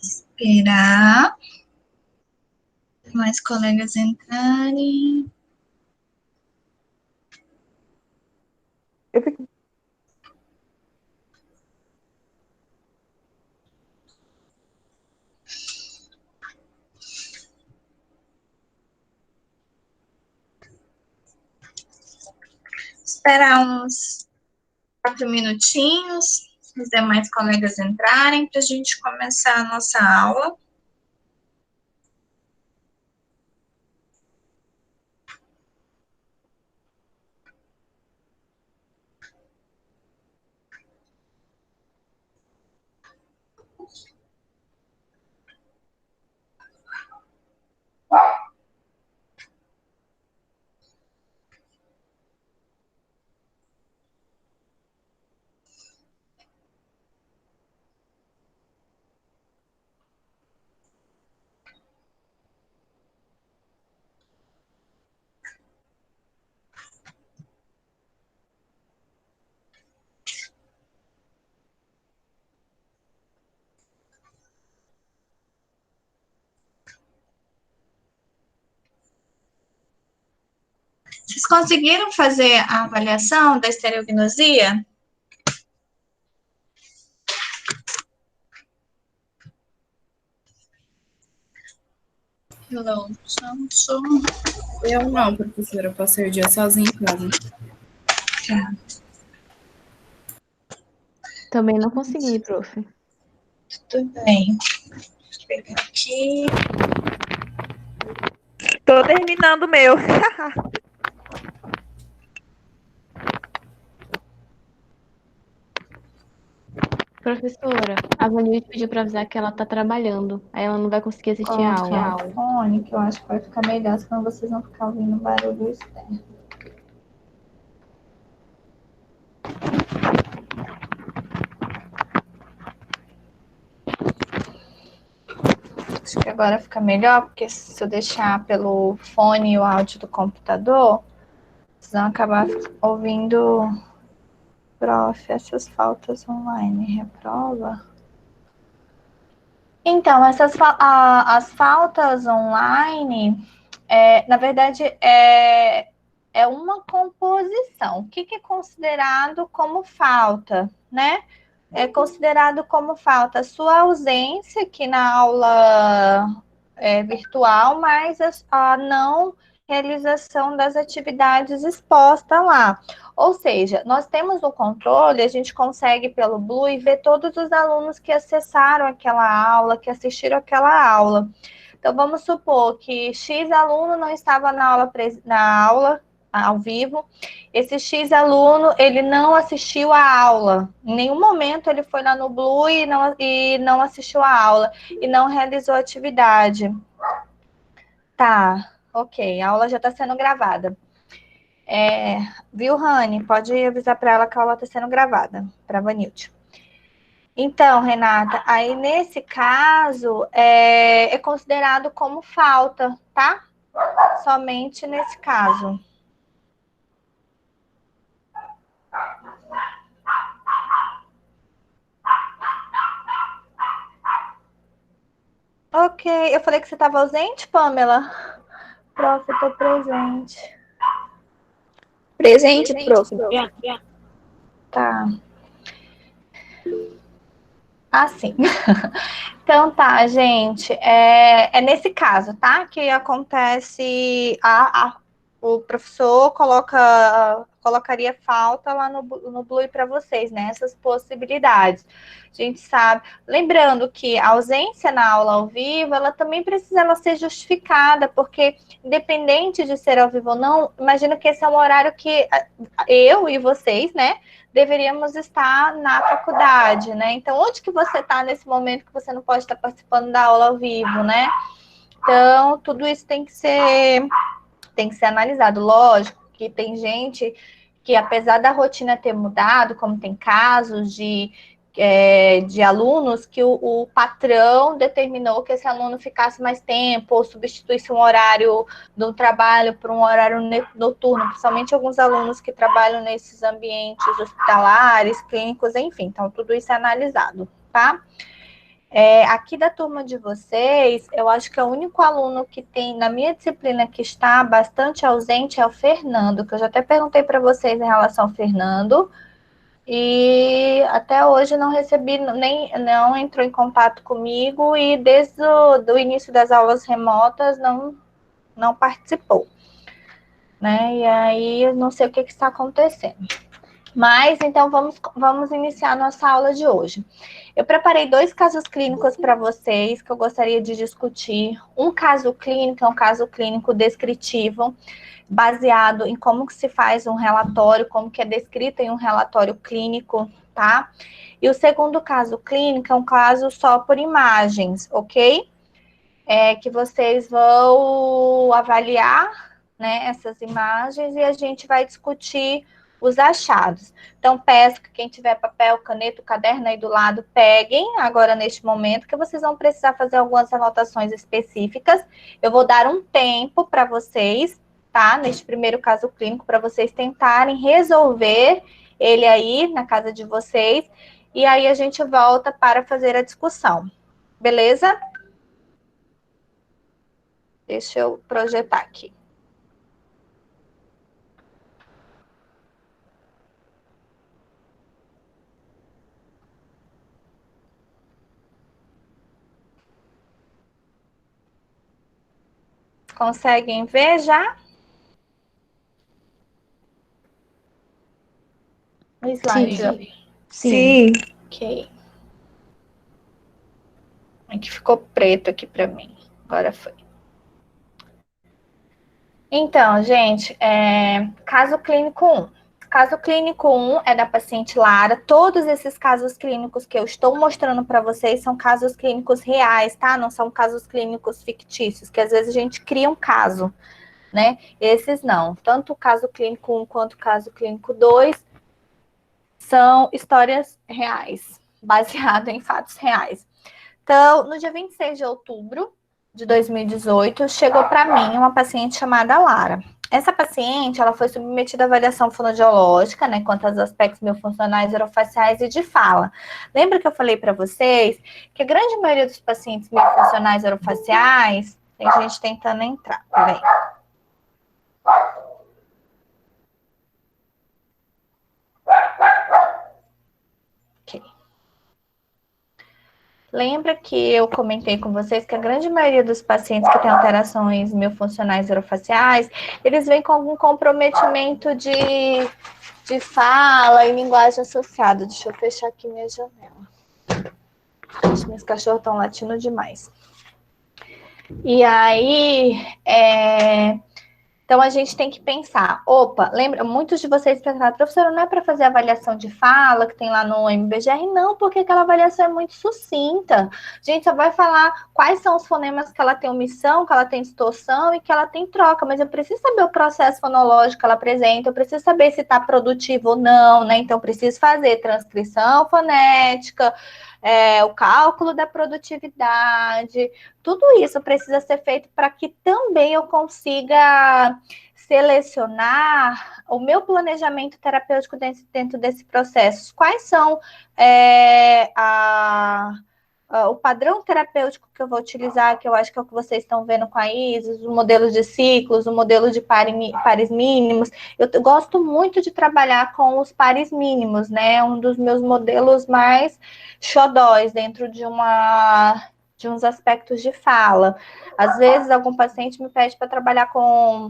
Esperar mais colegas entrarem. Eu fico... Esperar uns 4 minutinhos, os demais colegas entrarem, para a gente começar a nossa aula. Vocês conseguiram fazer a avaliação da estereognosia? Hello, Samson. Eu não, professora, eu passei o dia sozinha em casa. Tá. Também não consegui, prof. Tudo bem. Deixa eu pegar aqui. Tô terminando o meu. Professora, a Vanille pediu para avisar que ela tá trabalhando. Aí ela não vai conseguir assistir a aula. O fone, que eu acho que vai ficar melhor, senão vocês vão ficar ouvindo barulho externo. Acho que agora fica melhor, porque se eu deixar pelo fone o áudio do computador, vocês vão acabar ouvindo. Prof, essas faltas online, reprova? Então, as faltas online, na verdade, é uma composição. O que é considerado como falta, né? É considerado como falta a sua ausência aqui na aula virtual, mas a não realização das atividades expostas lá. Ou seja, nós temos o controle, a gente consegue pelo Blue ver todos os alunos que acessaram aquela aula, que assistiram aquela aula. Então, vamos supor que X aluno não estava na aula ao vivo, esse X aluno, ele não assistiu a aula, em nenhum momento ele foi lá no Blue e não assistiu a aula, e não realizou a atividade. Tá, ok, a aula já está sendo gravada. Viu, Rani? Pode avisar para ela que a aula está sendo gravada, para a Vanilde. Então, Renata, aí nesse caso é considerado como falta, tá? Somente nesse caso. Ok, eu falei que você estava ausente, Pamela? Prof, eu tô presente. Presente, prof. Tá. Assim. Então tá, gente. É nesse caso, tá? Que acontece o professor colocaria falta lá no Blue para vocês, né? Essas possibilidades. A gente sabe. Lembrando que a ausência na aula ao vivo, ela também precisa ser justificada, porque independente de ser ao vivo ou não, imagino que esse é um horário que eu e vocês, né, deveríamos estar na faculdade, né? Então, onde que você está nesse momento que você não pode estar participando da aula ao vivo, né? Então, tudo isso tem que ser analisado. Lógico que tem gente que, apesar da rotina ter mudado, como tem casos de alunos que o patrão determinou que esse aluno ficasse mais tempo ou substituísse um horário do trabalho por um horário noturno, principalmente alguns alunos que trabalham nesses ambientes hospitalares, clínicos, enfim. Então, tudo isso é analisado, tá? Aqui da turma de vocês, eu acho que é o único aluno que tem, na minha disciplina, que está bastante ausente é o Fernando, que eu já até perguntei para vocês em relação ao Fernando, e até hoje não recebi, nem não entrou em contato comigo, e desde o início das aulas remotas não participou, né? E aí eu não sei o que está acontecendo. Mas, então, vamos iniciar a nossa aula de hoje. Eu preparei 2 casos clínicos para vocês que eu gostaria de discutir. Um caso clínico é um caso clínico descritivo, baseado em como que se faz um relatório, como que é descrito em um relatório clínico, tá? E o segundo caso clínico é um caso só por imagens, ok? Que vocês vão avaliar, né, essas imagens e a gente vai discutir os achados. Então, peço que quem tiver papel, caneta, caderno aí do lado, peguem agora neste momento, que vocês vão precisar fazer algumas anotações específicas. Eu vou dar um tempo para vocês, tá? Neste primeiro caso clínico, para vocês tentarem resolver ele aí na casa de vocês, e aí a gente volta para fazer a discussão. Beleza? Deixa eu projetar aqui. Conseguem ver já? O slide. Sim. Ok. É que ficou preto aqui para mim. Agora foi. Então, gente, caso clínico 1. Caso clínico 1 é da paciente Lara. Todos esses casos clínicos que eu estou mostrando para vocês são casos clínicos reais, tá? Não são casos clínicos fictícios, que às vezes a gente cria um caso, né? Esses não. Tanto o caso clínico 1 quanto o caso clínico 2 são histórias reais, baseadas em fatos reais. Então, no dia 26 de outubro de 2018, chegou para mim uma paciente chamada Lara. Essa paciente, ela foi submetida à avaliação fonoaudiológica, né, quanto aos aspectos miofuncionais, orofaciais e de fala. Lembra que eu falei para vocês que a grande maioria dos pacientes miofuncionais orofaciais, tem gente tentando entrar, peraí. Ok. Lembra que eu comentei com vocês que a grande maioria dos pacientes que têm alterações miofuncionais orofaciais, eles vêm com algum comprometimento de fala e linguagem associada. Deixa eu fechar aqui minha janela. Acho que meus cachorros estão latindo demais. E aí, então, a gente tem que pensar, opa, lembra, muitos de vocês pensaram, professora, não é para fazer avaliação de fala que tem lá no MBGR? Não, porque aquela avaliação é muito sucinta. A gente só vai falar quais são os fonemas que ela tem omissão, que ela tem distorção e que ela tem troca, mas eu preciso saber o processo fonológico que ela apresenta, eu preciso saber se está produtivo ou não, né? Então, eu preciso fazer transcrição fonética, o cálculo da produtividade, tudo isso precisa ser feito para que também eu consiga selecionar o meu planejamento terapêutico dentro desse processo. Quais são o padrão terapêutico que eu vou utilizar, que eu acho que é o que vocês estão vendo com a Isis, o modelo de ciclos, o modelo de pares mínimos. Eu gosto muito de trabalhar com os pares mínimos, né? Um dos meus modelos mais xodóis dentro de uns aspectos de fala. Às vezes, algum paciente me pede para trabalhar com...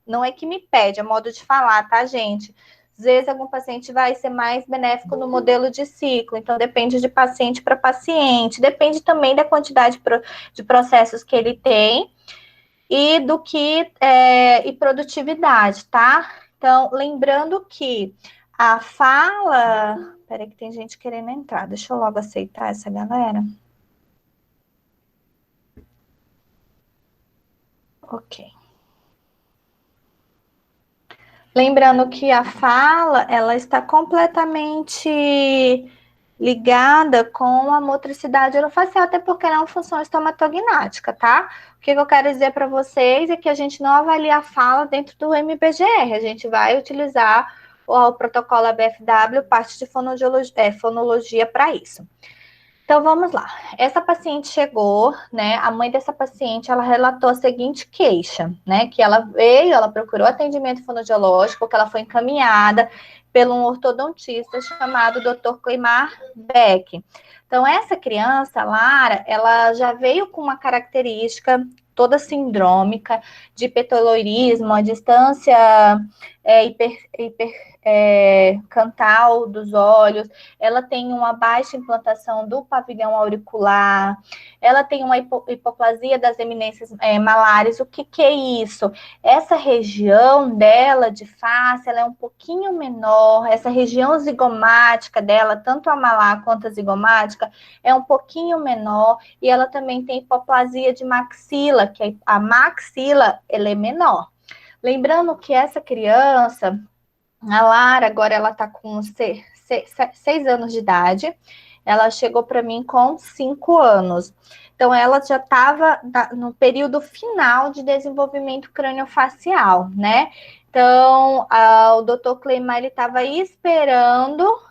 não é que me pede, é modo de falar, tá, gente? Às vezes, algum paciente vai ser mais benéfico no modelo de ciclo, então depende de paciente para paciente, depende também da quantidade de processos que ele tem e e produtividade, tá? Então, lembrando que a fala... Peraí que tem gente querendo entrar, deixa eu logo aceitar essa galera. Ok. Lembrando que a fala, ela está completamente ligada com a motricidade orofacial, até porque ela é uma função estomatognática, tá? O que eu quero dizer para vocês é que a gente não avalia a fala dentro do MBGR, a gente vai utilizar o protocolo ABFW, parte de fonologia para isso. Então, vamos lá. Essa paciente chegou, né? A mãe dessa paciente, ela relatou a seguinte queixa, né? Que ela veio, ela procurou atendimento fonoaudiológico, que ela foi encaminhada por um ortodontista chamado Dr. Cleimar Beck. Então, essa criança, Lara, ela já veio com uma característica toda sindrômica de hiperteloirismo, a distância cantal dos olhos, ela tem uma baixa implantação do pavilhão auricular, ela tem uma hipoplasia das eminências malares. O que é isso? Essa região dela de face, ela é um pouquinho menor, essa região zigomática dela, tanto a malar quanto a zigomática, é um pouquinho menor, e ela também tem hipoplasia de maxila, que a maxila, ela é menor. Lembrando que essa criança, a Lara, agora ela está com 6 anos de idade, ela chegou para mim com 5 anos. Então, ela já estava no período final de desenvolvimento craniofacial, né? Então, o Dr. Cleimar, ele estava esperando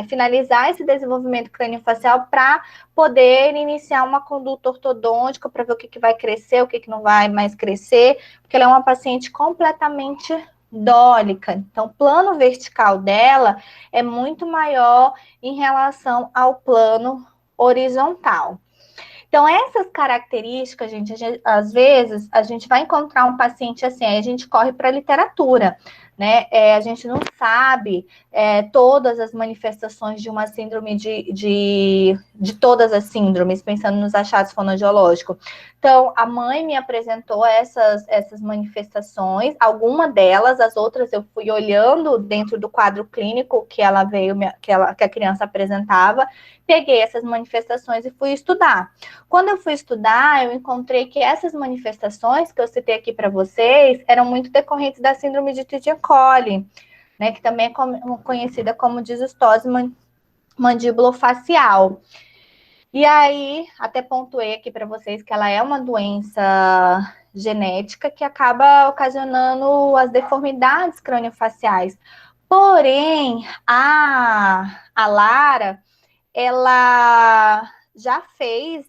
finalizar esse desenvolvimento craniofacial para poder iniciar uma conduta ortodôntica para ver o que vai crescer, o que não vai mais crescer, porque ela é uma paciente completamente dólica. Então, o plano vertical dela é muito maior em relação ao plano horizontal. Então, essas características, gente, às vezes, a gente vai encontrar um paciente assim, aí a gente corre para a literatura, né? A gente não sabe todas as manifestações de uma síndrome de todas as síndromes, pensando nos achados fonoaudiológicos. Então, a mãe me apresentou essas manifestações, alguma delas, as outras eu fui olhando dentro do quadro clínico que ela veio, que a criança apresentava, peguei essas manifestações e fui estudar. Quando eu fui estudar, eu encontrei que essas manifestações que eu citei aqui para vocês eram muito decorrentes da síndrome de Tridian-Colli, né, que também é conhecida como desostose mandíbulo-facial. E aí, até pontuei aqui para vocês que ela é uma doença genética que acaba ocasionando as deformidades craniofaciais. Porém, a Lara, ela já fez,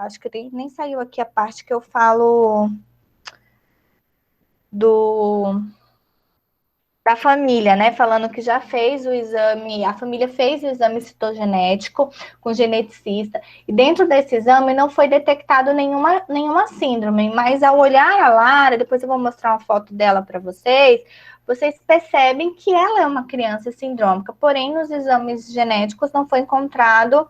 acho que nem saiu aqui a parte que eu falo da família, né? Falando que já fez o exame, a família fez o exame citogenético com o geneticista, e dentro desse exame não foi detectado nenhuma síndrome, mas ao olhar a Lara, depois eu vou mostrar uma foto dela para vocês percebem que ela é uma criança sindrômica, porém nos exames genéticos não foi encontrado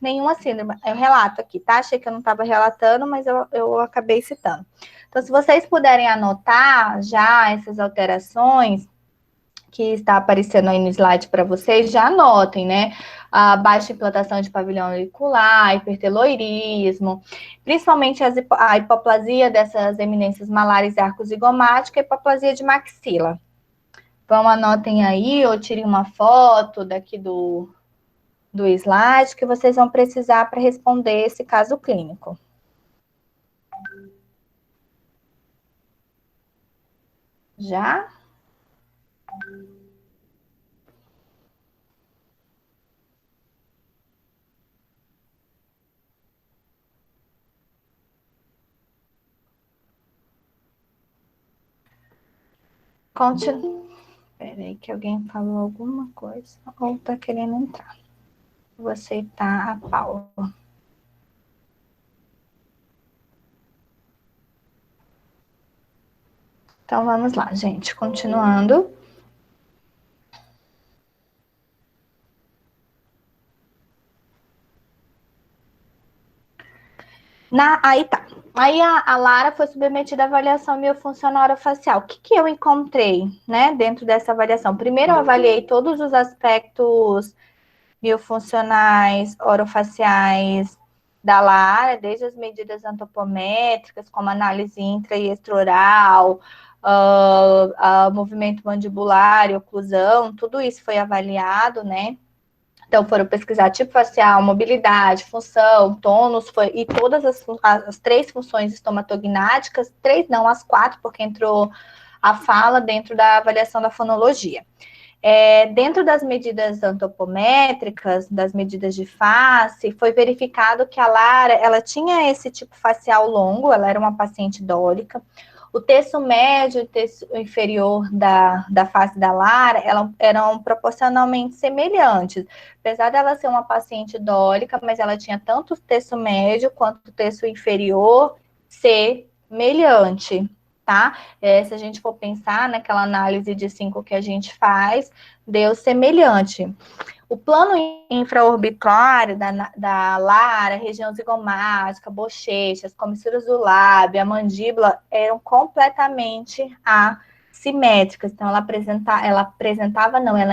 nenhuma síndrome. Eu relato aqui, tá? Achei que eu não estava relatando, mas eu acabei citando. Então, se vocês puderem anotar já essas alterações que está aparecendo aí no slide para vocês, já anotem, né? A baixa implantação de pavilhão auricular, hiperteloirismo, principalmente a hipoplasia dessas eminências malares e arco-zigomática e hipoplasia de maxila. Então, anotem aí ou tirem uma foto daqui do slide que vocês vão precisar para responder esse caso clínico. Já? Continua. Peraí, que alguém falou alguma coisa ou tá querendo entrar. Vou aceitar a Paula. Então, vamos lá, gente. Continuando. Aí tá. Aí a Lara foi submetida à avaliação miofuncional orofacial. O que eu encontrei, né, dentro dessa avaliação? Primeiro, eu avaliei todos os aspectos miofuncionais orofaciais da Lara, desde as medidas antropométricas, como análise intra e extraoral, movimento mandibular e oclusão, tudo isso foi avaliado, né? Então, foram pesquisar tipo facial, mobilidade, função, tônus, e todas as 3 funções estomatognáticas, 3 não, as 4, porque entrou a fala dentro da avaliação da fonologia. Dentro das medidas antropométricas, das medidas de face, foi verificado que a Lara, ela tinha esse tipo facial longo, ela era uma paciente dólica. O terço médio e o terço inferior da face da Lara eram proporcionalmente semelhantes. Apesar dela ser uma paciente dólica, mas ela tinha tanto o terço médio quanto o terço inferior semelhante, tá? Se a gente for pensar naquela análise de 5 que a gente faz, deu semelhante. O plano infraorbitário da Lara, região zigomática, bochechas, comissuras do lábio, a mandíbula eram completamente assimétricas. Então, ela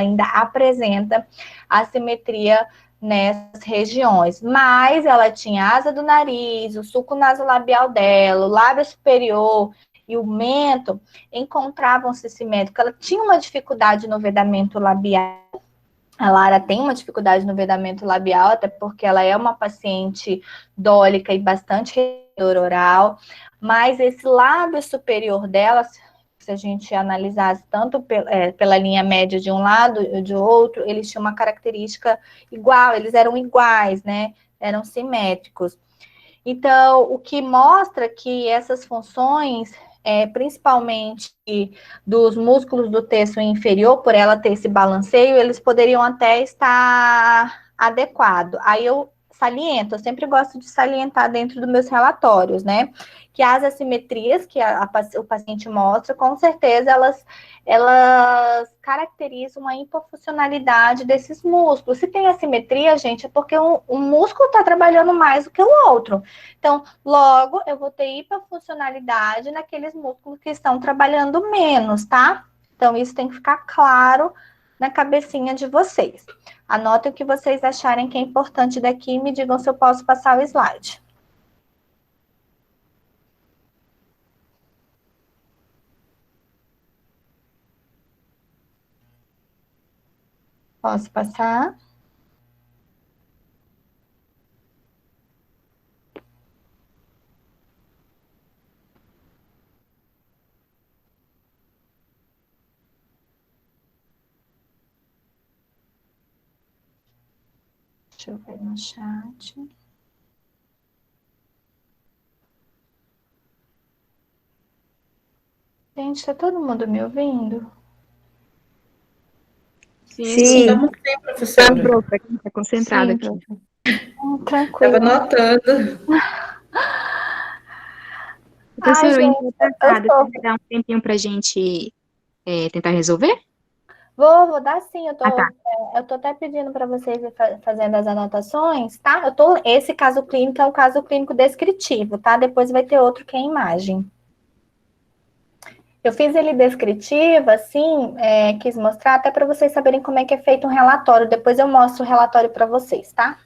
ainda apresenta assimetria nessas regiões. Mas ela tinha a asa do nariz, o sulco nasolabial dela, o lábio superior e o mento encontravam-se simétricos. Ela tinha uma dificuldade no vedamento labial. A Lara tem uma dificuldade no vedamento labial, até porque ela é uma paciente dólica e bastante redor oral, mas esse lábio superior dela, se a gente analisasse tanto pela linha média de um lado e de outro, eles tinham uma característica igual, eles eram iguais, né? Eram simétricos. Então, o que mostra que essas funções, principalmente dos músculos do terço inferior, por ela ter esse balanceio, eles poderiam até estar adequados. Aí eu saliento, eu sempre gosto de salientar dentro dos meus relatórios, né? Que as assimetrias que o paciente mostra, com certeza elas caracterizam a hipofuncionalidade desses músculos. Se tem assimetria, gente, é porque um músculo está trabalhando mais do que o outro. Então, logo, eu vou ter hipofuncionalidade naqueles músculos que estão trabalhando menos, tá? Então, isso tem que ficar claro na cabecinha de vocês. Anotem o que vocês acharem que é importante daqui e me digam se eu posso passar o slide. Posso passar? Deixa eu ver no chat. Gente, está todo mundo me ouvindo? Sim, estamos bem, professora. Está concentrada aqui. Tranquilo. Estava anotando. Professora, Ai, eu estou você dar um tempinho para a gente tentar resolver? Vou dar sim, eu tô tá. até pedindo para vocês ir fazendo as anotações, tá? Esse caso clínico é o caso clínico descritivo, tá? Depois vai ter outro que é imagem. Eu fiz ele descritivo, assim, quis mostrar até para vocês saberem como é que é feito um relatório. Depois eu mostro o relatório para vocês, tá?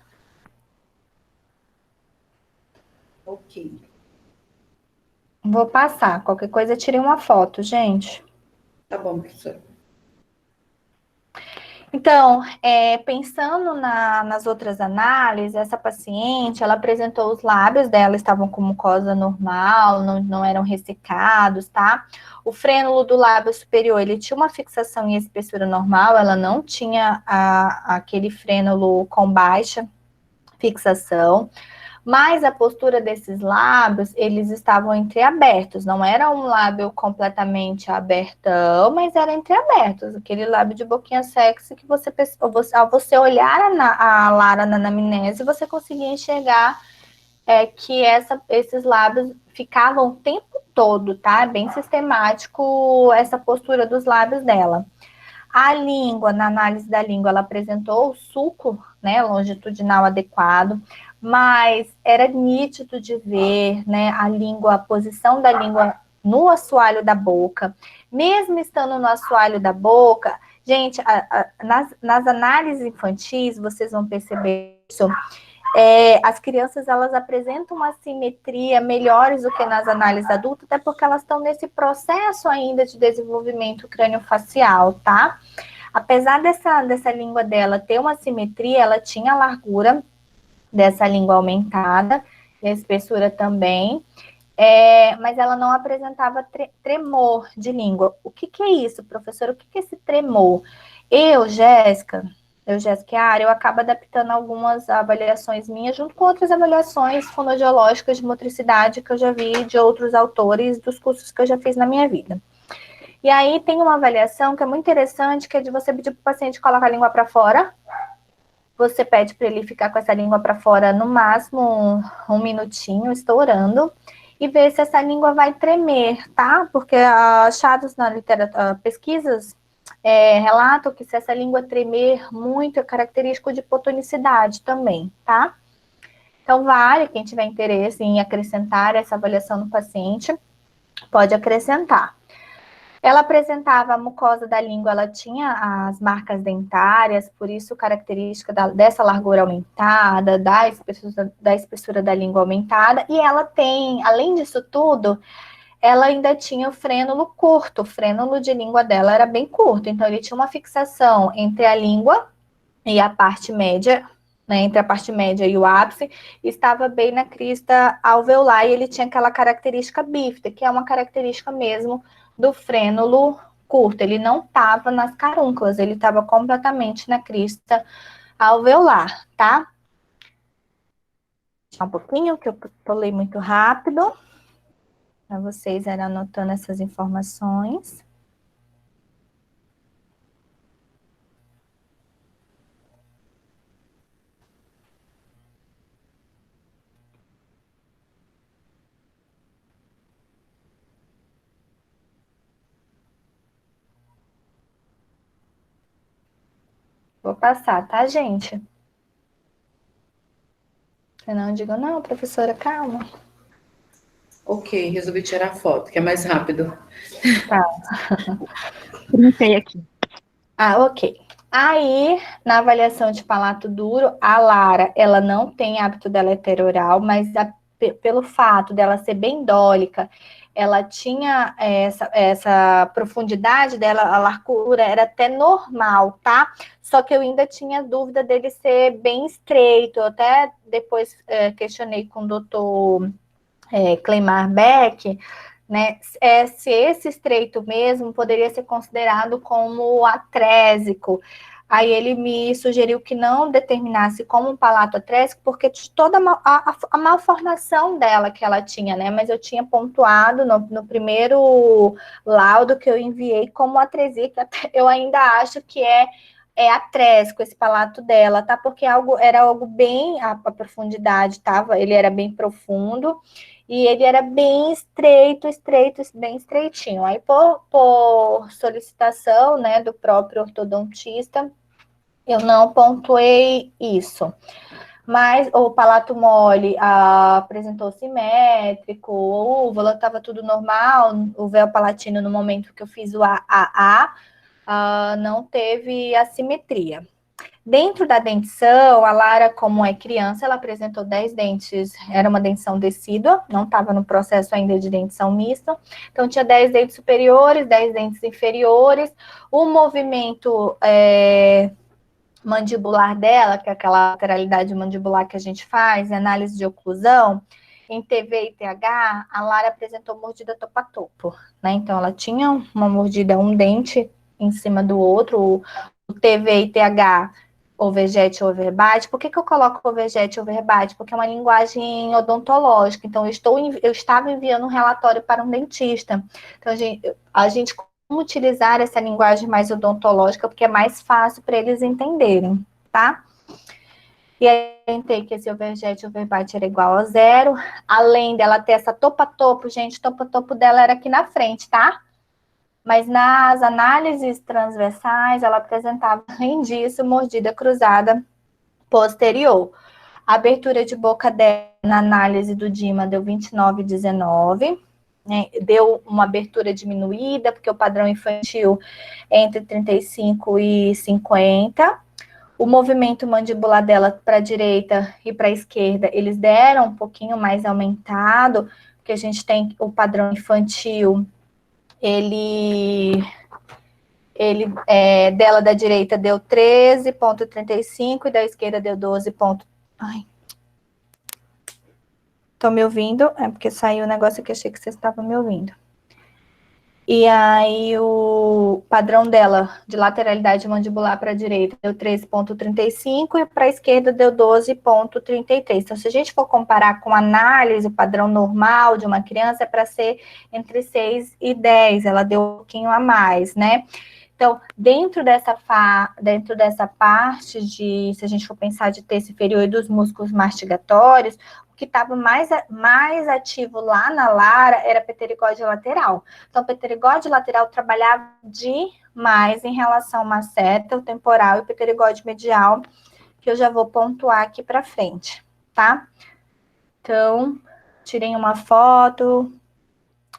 Ok. Vou passar. Qualquer coisa, tirei uma foto, gente. Tá bom, professora. Então, pensando nas outras análises, essa paciente, ela apresentou os lábios dela, estavam com mucosa normal, não eram ressecados, tá? O frênulo do lábio superior, ele tinha uma fixação em espessura normal, ela não tinha aquele frênulo com baixa fixação. Mas a postura desses lábios, eles estavam entreabertos, não era um lábio completamente abertão, mas era entreabertos, aquele lábio de boquinha sexy que ao você olhar a Lara na anamnese, você conseguia enxergar que esses lábios ficavam o tempo todo, tá? Bem sistemático essa postura dos lábios dela. A língua, na análise da língua, ela apresentou o sulco, né, longitudinal adequado, mas era nítido de ver, né, a posição da língua no assoalho da boca. Mesmo estando no assoalho da boca, gente, nas análises infantis, vocês vão perceber isso, as crianças, elas apresentam uma simetria melhores do que nas análises adultas, até porque elas estão nesse processo ainda de desenvolvimento crâniofacial, tá? Apesar dessa língua dela ter uma simetria, ela tinha a largura dessa língua aumentada, e a espessura também, mas ela não apresentava tremor de língua. O que é isso, professor? O que é esse tremor? Jéssica e Ara, eu acabo adaptando algumas avaliações minhas, junto com outras avaliações fonodiológicas de motricidade que eu já vi de outros autores dos cursos que eu já fiz na minha vida. E aí tem uma avaliação que é muito interessante, que é de você pedir para o paciente colocar a língua para fora. Você pede para ele ficar com essa língua para fora no máximo um minutinho, estourando, e ver se essa língua vai tremer, tá? Porque achados na literatura, pesquisas relatam que se essa língua tremer muito, é característico de hipotonicidade também, tá? Então, vale, quem tiver interesse em acrescentar essa avaliação no paciente, pode acrescentar. Ela apresentava a mucosa da língua, ela tinha as marcas dentárias, por isso característica dessa largura aumentada, da espessura da língua aumentada, e ela tem, além disso tudo, ela ainda tinha o frênulo curto, o frênulo de língua dela era bem curto, então ele tinha uma fixação entre a língua e a parte média, né, entre a parte média e o ápice, estava bem na crista alveolar, e ele tinha aquela característica bífida, que é uma característica mesmo do frênulo curto, ele não estava nas carúnculas, ele estava completamente na crista alveolar, tá? Só um pouquinho, que eu pulei muito rápido, para vocês irem anotando essas informações. Vou passar, tá, gente? Senão eu digo, não, professora, calma. Ok, resolvi tirar foto, que é mais rápido. Tá. Printei aqui. Ah, ok. Aí, na avaliação de palato duro, a Lara, ela não tem hábito deletério-oral, mas pelo fato dela ser bem dólica, ela tinha essa profundidade dela, a largura era até normal, tá? Só que eu ainda tinha dúvida dele ser bem estreito. Eu até depois questionei com o doutor Cleimar Beck, né, se esse estreito mesmo poderia ser considerado como atrésico. Aí ele me sugeriu que não determinasse como um palato atrésico, porque de toda a malformação dela que ela tinha, né? Mas eu tinha pontuado no primeiro laudo que eu enviei como atresia, que eu ainda acho que é atrésico esse palato dela, tá? Porque era algo bem, a profundidade tava, ele era bem profundo, e ele era bem estreito, bem estreitinho. Aí, por solicitação, né, do próprio ortodontista, eu não pontuei isso. Mas o palato mole apresentou simétrico, a úvula estava tudo normal, o véu palatino no momento que eu fiz o AAA, não teve assimetria. Dentro da dentição, a Lara, como é criança, ela apresentou 10 dentes, era uma dentição decídua, não estava no processo ainda de dentição mista, então tinha 10 dentes superiores, 10 dentes inferiores, o movimento mandibular dela, que é aquela lateralidade mandibular que a gente faz, análise de oclusão, em TV e TH, a Lara apresentou mordida topo a topo, né? Então ela tinha uma mordida, um dente em cima do outro, o TV e TH, overjet e overbite. Por que eu coloco overjet e overbite? Porque é uma linguagem odontológica. Então, eu estava enviando um relatório para um dentista. Então, a gente como utilizar essa linguagem mais odontológica, porque é mais fácil para eles entenderem, tá? E aí, eu tentei que esse overjet e overbite era igual a 0. Além dela ter essa topo a topo, gente, topo a topo dela era aqui na frente, tá? Mas nas análises transversais, ela apresentava, além disso, mordida cruzada posterior. A abertura de boca dela, na análise do DIMA, deu 29,19. Né? Deu uma abertura diminuída, porque o padrão infantil é entre 35 e 50. O movimento mandibular dela para a direita e para a esquerda, eles deram um pouquinho mais aumentado, porque a gente tem o padrão infantil, ele dela da direita deu 13,35 e da esquerda deu 12. Ai. Estão me ouvindo? É porque saiu o negócio que achei que vocês estavam me ouvindo. E aí o padrão dela de lateralidade mandibular para a direita deu 13,35 e para a esquerda deu 12,33. Então, se a gente for comparar com análise, o padrão normal de uma criança é para ser entre 6 e 10, ela deu um pouquinho a mais, né? Então, dentro dessa parte de, se a gente for pensar de terço inferior e dos músculos mastigatórios, o que estava mais ativo lá na Lara era a pterigode lateral. Então, a pterigode lateral trabalhava demais em relação ao masseter, o temporal e o pterigode medial, que eu já vou pontuar aqui para frente, tá? Então, tirei uma foto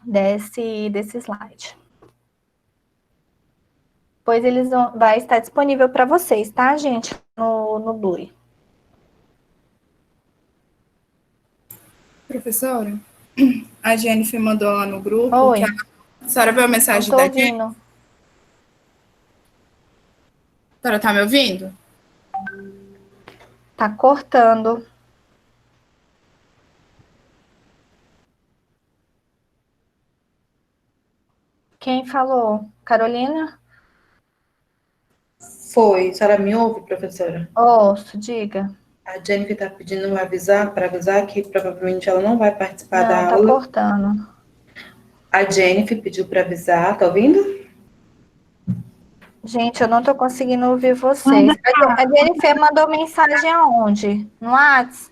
desse slide. Depois vai estar disponível para vocês, tá, gente? No Blue. Professora, a Jennifer mandou lá no grupo Oi. A senhora viu a Não mensagem tô da Jennifer? ouvindo. A senhora tá me ouvindo? Tá cortando. Quem falou? Carolina? Foi. A senhora me ouve, professora? Ouço, diga. A Jennifer está pedindo para avisar que provavelmente ela não vai participar Não, da tá aula. cortando. A Jennifer pediu para avisar, tá ouvindo? Gente, eu não tô conseguindo ouvir vocês. A Jennifer mandou mensagem aonde? No WhatsApp?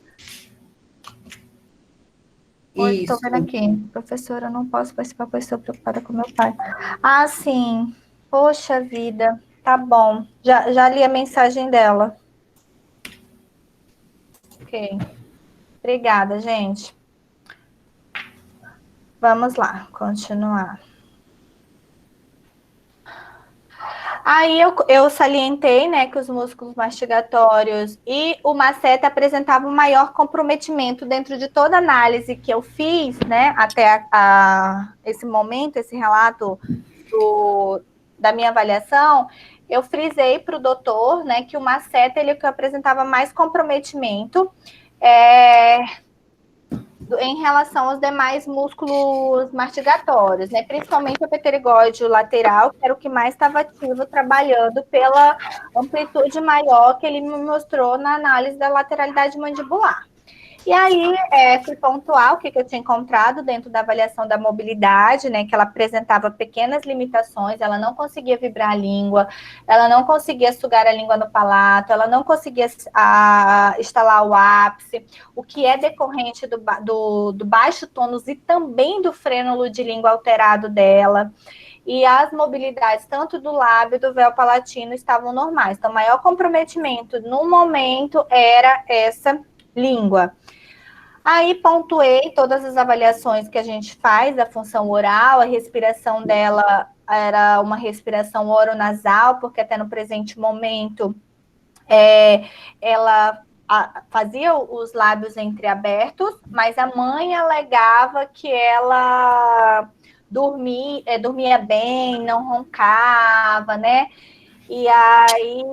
Hoje estou Isso. vendo aqui. Professora, eu não posso participar, pois estou preocupada com meu pai. Ah, sim. Poxa vida. Tá bom. Já li a mensagem dela. Ok. Obrigada, gente. Vamos lá, continuar. Aí eu salientei, né, que os músculos mastigatórios e o masseter apresentavam maior comprometimento dentro de toda a análise que eu fiz, né, até esse momento, esse relato da minha avaliação. Eu frisei para o doutor, né, que o masseter ele que apresentava mais comprometimento em relação aos demais músculos mastigatórios, né? Principalmente o pterigóide lateral, que era o que mais estava ativo, trabalhando pela amplitude maior que ele me mostrou na análise da lateralidade mandibular. E aí, fui pontuar o que eu tinha encontrado dentro da avaliação da mobilidade, né? Que ela apresentava pequenas limitações, ela não conseguia vibrar a língua, ela não conseguia sugar a língua no palato, ela não conseguia instalar o ápice, o que é decorrente do baixo tônus e também do frênulo de língua alterado dela. E as mobilidades, tanto do lábio e do véu palatino, estavam normais. Então, o maior comprometimento no momento era essa língua. Aí pontuei todas as avaliações que a gente faz da função oral, a respiração dela era uma respiração oronasal, porque até no presente momento ela fazia os lábios entreabertos, mas a mãe alegava que ela dormia bem, não roncava, né? E aí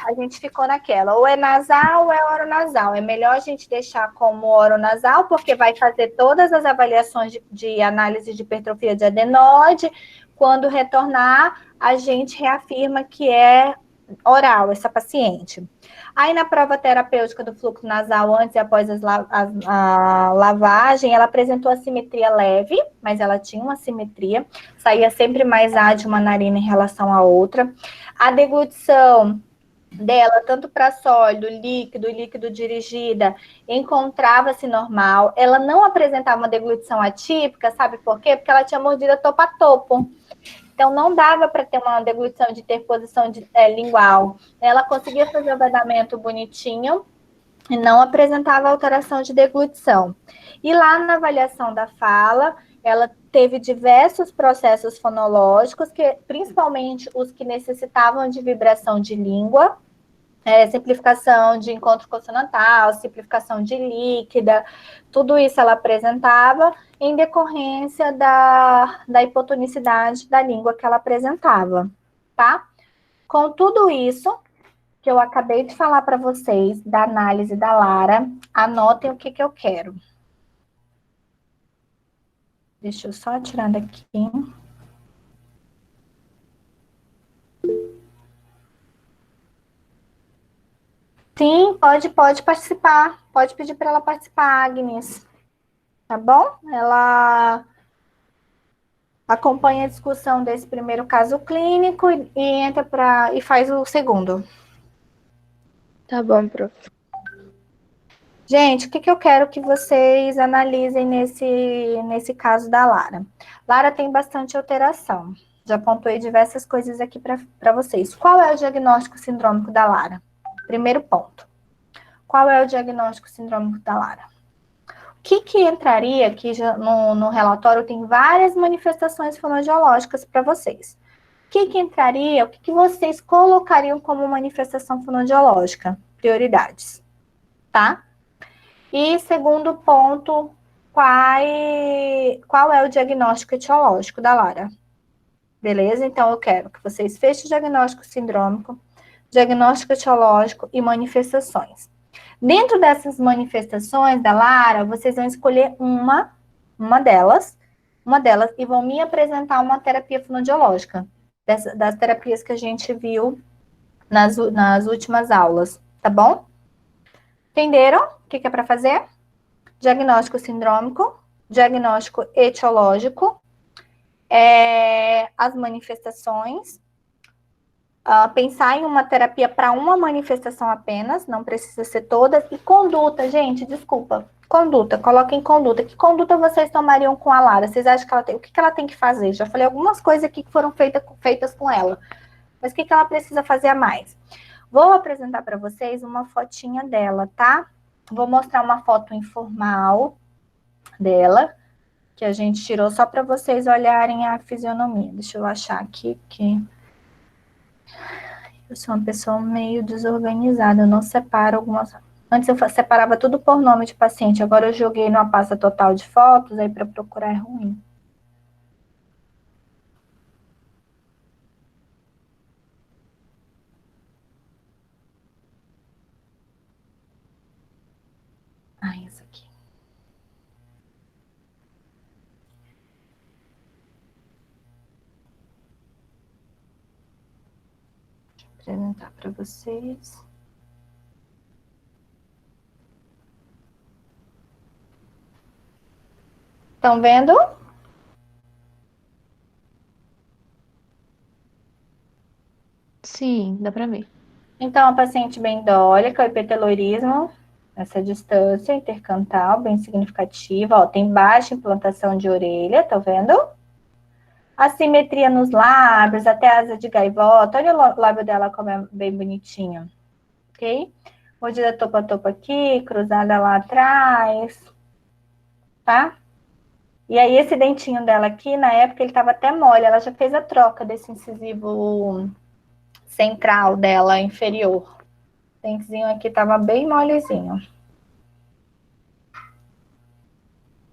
a gente ficou naquela, ou é nasal ou é oronasal. É melhor a gente deixar como oronasal, porque vai fazer todas as avaliações de análise de hipertrofia de adenoide. Quando retornar, a gente reafirma que é oral essa paciente. Aí na prova terapêutica do fluxo nasal, antes e após a lavagem, ela apresentou assimetria leve, mas ela tinha uma assimetria, saía sempre mais ar de uma narina em relação à outra. A deglutição dela, tanto para sólido, líquido e líquido dirigida, encontrava-se normal. Ela não apresentava uma deglutição atípica, sabe por quê? Porque ela tinha mordida topo a topo. Então, não dava para ter uma deglutição de interposição lingual. Ela conseguia fazer o vedamento bonitinho e não apresentava alteração de deglutição. E lá na avaliação da fala, ela teve diversos processos fonológicos, principalmente os que necessitavam de vibração de língua, simplificação de encontro consonantal, simplificação de líquida, tudo isso ela apresentava em decorrência da hipotonicidade da língua que ela apresentava, tá? Com tudo isso que eu acabei de falar para vocês, da análise da Lara, anotem o que eu quero. Deixa eu só tirar daqui. Sim, pode participar. Pode pedir para ela participar, Agnes. Tá bom? Ela acompanha a discussão desse primeiro caso clínico e entra e faz o segundo. Tá bom, prof. Gente, o que eu quero que vocês analisem nesse caso da Lara? Lara tem bastante alteração. Já pontuei diversas coisas aqui para vocês. Qual é o diagnóstico sindrômico da Lara? Primeiro ponto. Qual é o diagnóstico sindrômico da Lara? O que entraria aqui no relatório? Tem várias manifestações fonoaudiológicas para vocês. O que entraria? O que vocês colocariam como manifestação fonoaudiológica? Prioridades, tá? E segundo ponto, qual é o diagnóstico etiológico da Lara? Beleza? Então, eu quero que vocês fechem o diagnóstico sindrômico, diagnóstico etiológico e manifestações. Dentro dessas manifestações da Lara, vocês vão escolher uma delas, e vão me apresentar uma terapia fonoaudiológica, das terapias que a gente viu nas últimas aulas, tá bom? Entenderam o que é para fazer? Diagnóstico sindrômico, diagnóstico etiológico, as manifestações, pensar em uma terapia para uma manifestação apenas, não precisa ser todas, e conduta, gente, desculpa, conduta, coloquem conduta. Que conduta vocês tomariam com a Lara? Vocês acham que ela tem, o que ela tem que fazer? Já falei algumas coisas aqui que foram feitas com ela, mas o que ela precisa fazer a mais? Vou apresentar para vocês uma fotinha dela, tá? Vou mostrar uma foto informal dela, que a gente tirou só para vocês olharem a fisionomia. Deixa eu achar aqui que eu sou uma pessoa meio desorganizada, eu não separo algumas. Antes eu separava tudo por nome de paciente, agora eu joguei numa pasta total de fotos, aí para procurar é ruim. Ah, isso aqui. Deixa eu apresentar para vocês. Estão vendo? Sim, dá pra ver. Então, a paciente bem dólica, hipertelorismo, essa distância intercantal bem significativa, ó, tem baixa implantação de orelha, tá vendo? Assimetria nos lábios, até asa de gaivota, olha o lábio dela como é bem bonitinho, ok? Mordida topo a topo aqui, cruzada lá atrás, tá? E aí esse dentinho dela aqui, na época ele tava até mole, ela já fez a troca desse incisivo central dela, inferior. O dentezinho aqui tava bem molezinho.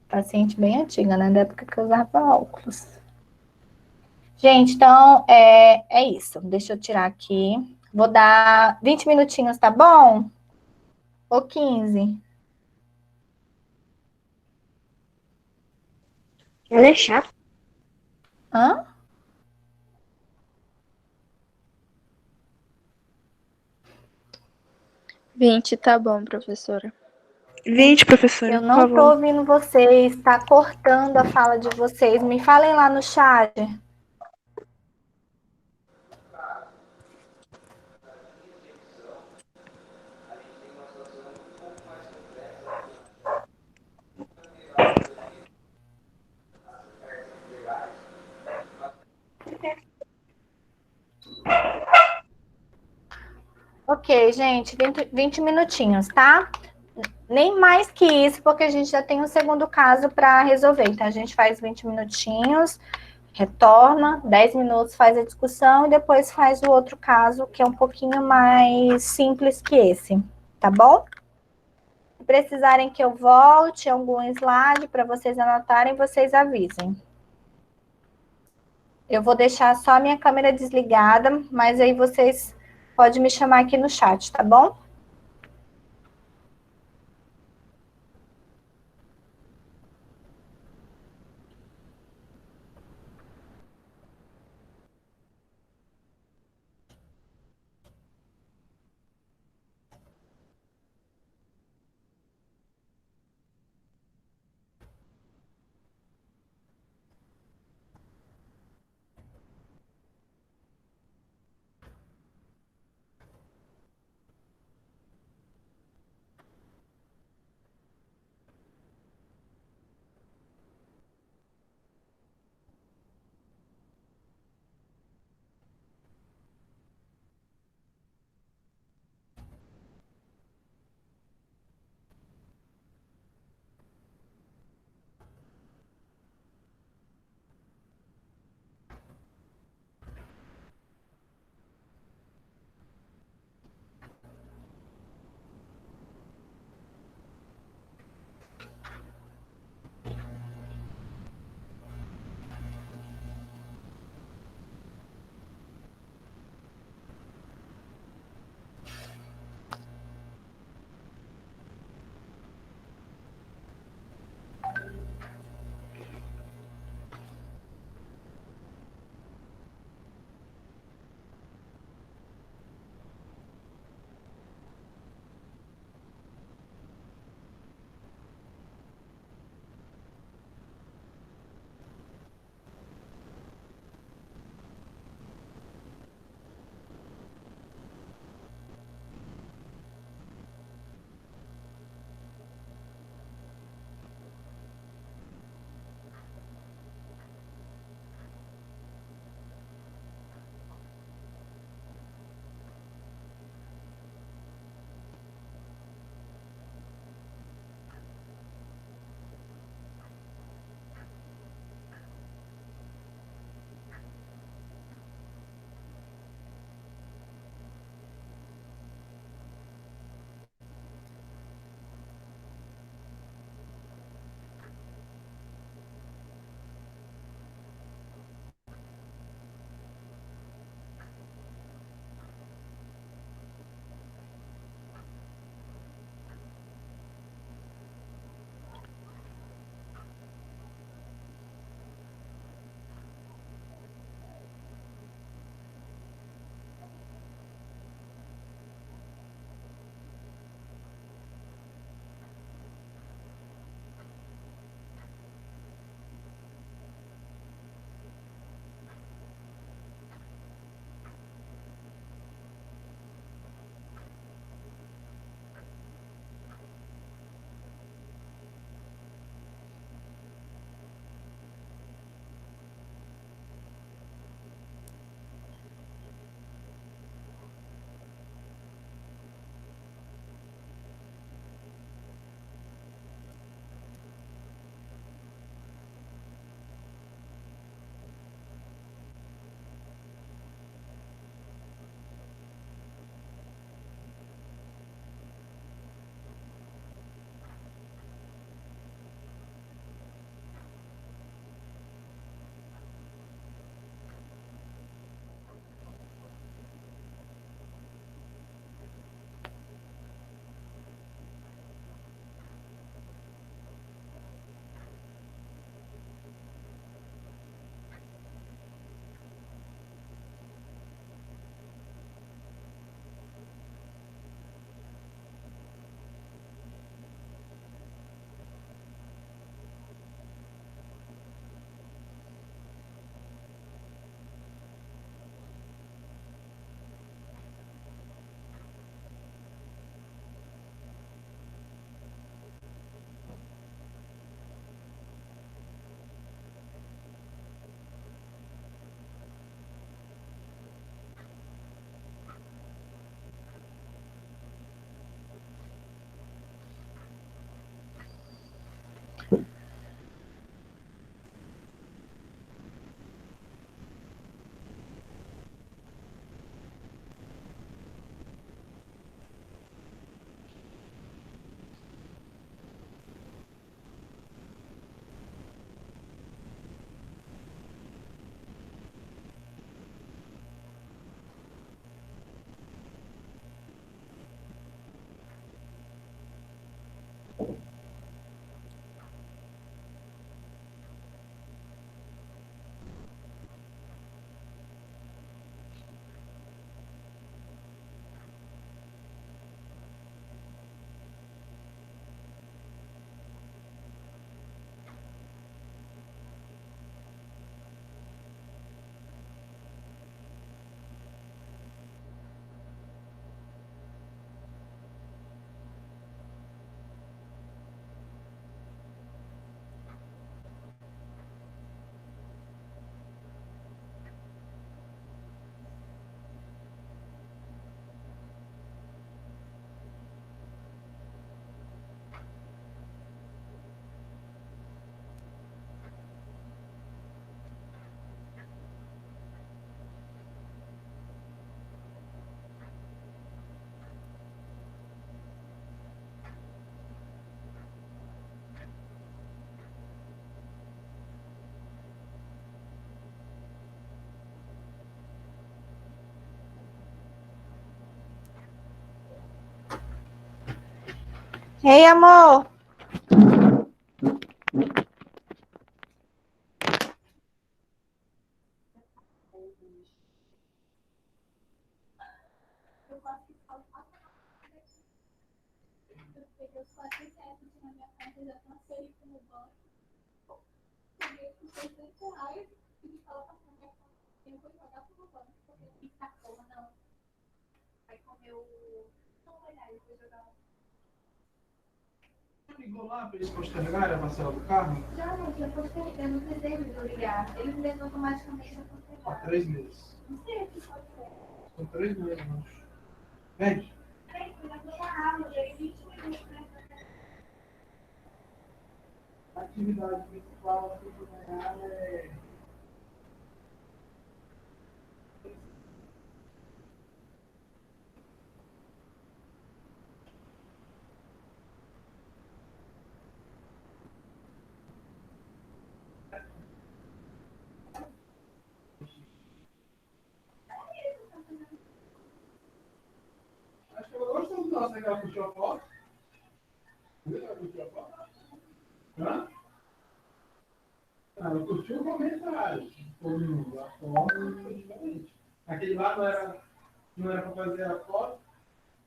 Paciente bem antiga, né? Da época que eu usava óculos. Gente, então é isso. Deixa eu tirar aqui. Vou dar 20 minutinhos, tá bom? Ou 15? Ela é chata. Hã? Vinte, tá bom, professora. 20, professora, Eu por não tô favor. ouvindo vocês, tá cortando a fala de vocês. Me falem lá no chat. Ok, gente, 20 minutinhos, tá? Nem mais que isso, porque a gente já tem um segundo caso para resolver. Então, a gente faz 20 minutinhos, retorna, 10 minutos faz a discussão e depois faz o outro caso, que é um pouquinho mais simples que esse, tá bom? Se precisarem que eu volte algum slide para vocês anotarem, vocês avisem. Eu vou deixar só a minha câmera desligada, mas aí vocês podem me chamar aqui no chat, tá bom? Ei, amor. Ligou lá para eles postergarem a parcela do carro? Já não, eu posterguei, eu não precisei me ligar. Ele me automaticamente a postergar. Há 3 meses. Não sei o que pode ser. São 3 meses, acho. Vende? Eu já vou dar aula, já 20 minutos, né? A atividade principal aqui do Goiás é. Acho que ela gostou do nosso, né? Que ela puxou a foto. Viu? Ela puxou a foto. Hã? Ah, ela curtiu o comentário. Foi a foto foi diferente. Aquele lá não era para fazer a foto,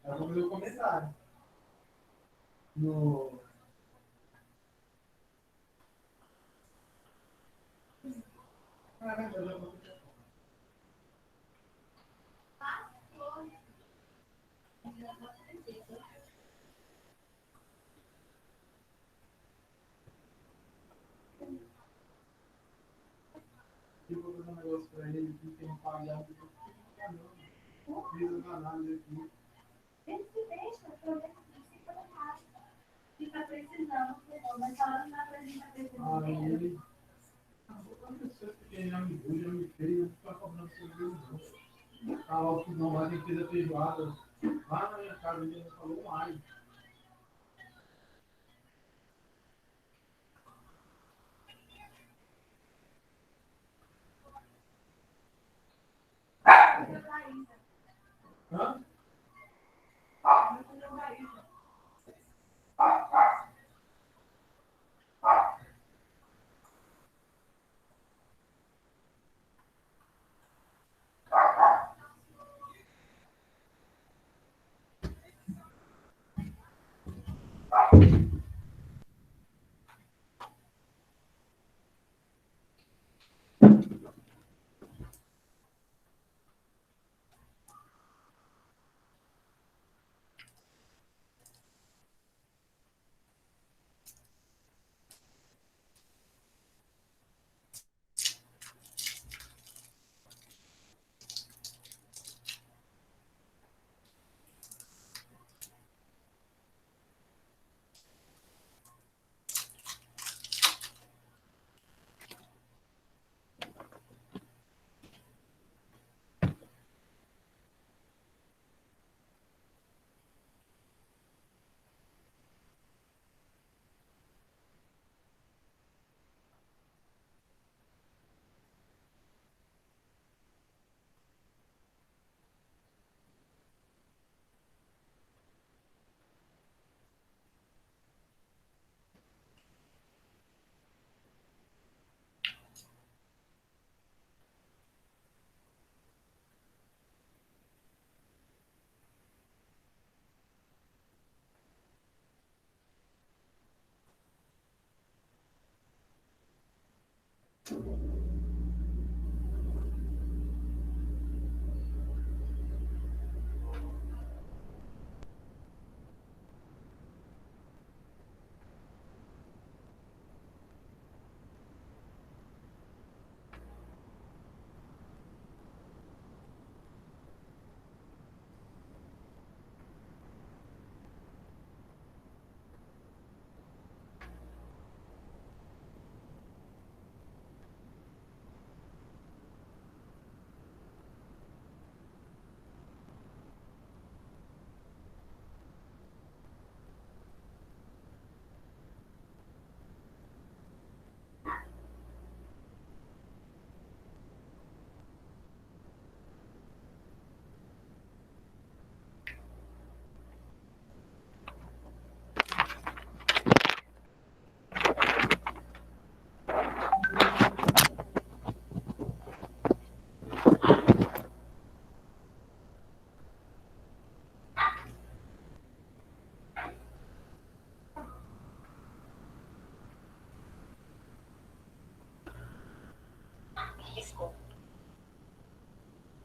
era para fazer o comentário. No. Caramba, eu já vou puxar a foto. Eu vou fazer um negócio para ele que tem um pagado. Fiz as análises aqui. Ele se deixa, problema de psicológico. Fica precisando, mas falando na frente da pessoa. Aí ele. Quando a pessoa que já me viu, já me fez, não fica cobrando sobre ele, não. Ah, lá o fogão lá, quem fez a feijoada. Lá na minha casa, ele não falou um alho. Hã?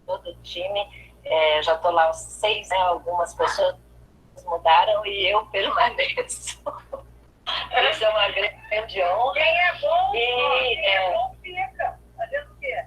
Todo o time, já estou lá há 6, né? Algumas pessoas mudaram e eu permaneço. Isso é uma grande honra. Quem é bom, fica. Fazendo o quê?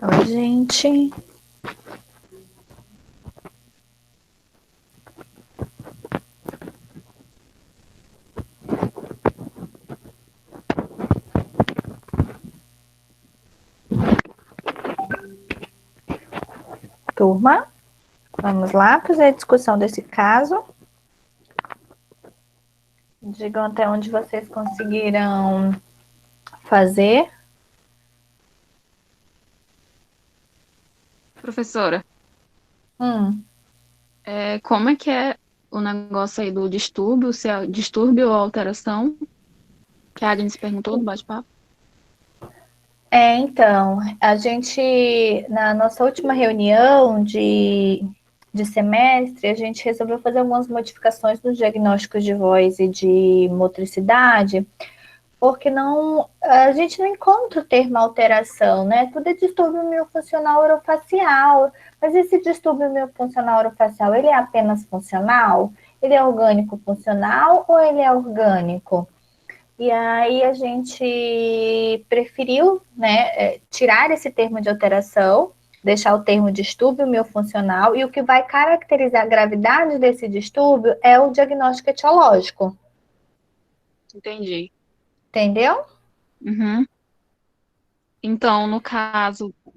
Oi, gente. Turma, vamos lá fazer a discussão desse caso. Digam até onde vocês conseguiram fazer. Professora, Hum. como é que é o negócio aí do distúrbio, se é distúrbio ou alteração, que a Agnes perguntou no bate-papo? Então, a gente, na nossa última reunião de semestre, a gente resolveu fazer algumas modificações nos diagnósticos de voz e de motricidade, porque a gente não encontra o termo alteração, né? Tudo é distúrbio miofuncional orofacial, mas esse distúrbio miofuncional orofacial, ele é apenas funcional? Ele é orgânico funcional ou ele é orgânico? E aí a gente preferiu, né, tirar esse termo de alteração, deixar o termo distúrbio miofuncional, e o que vai caracterizar a gravidade desse distúrbio é o diagnóstico etiológico. Entendi. Entendeu? Uhum. Então,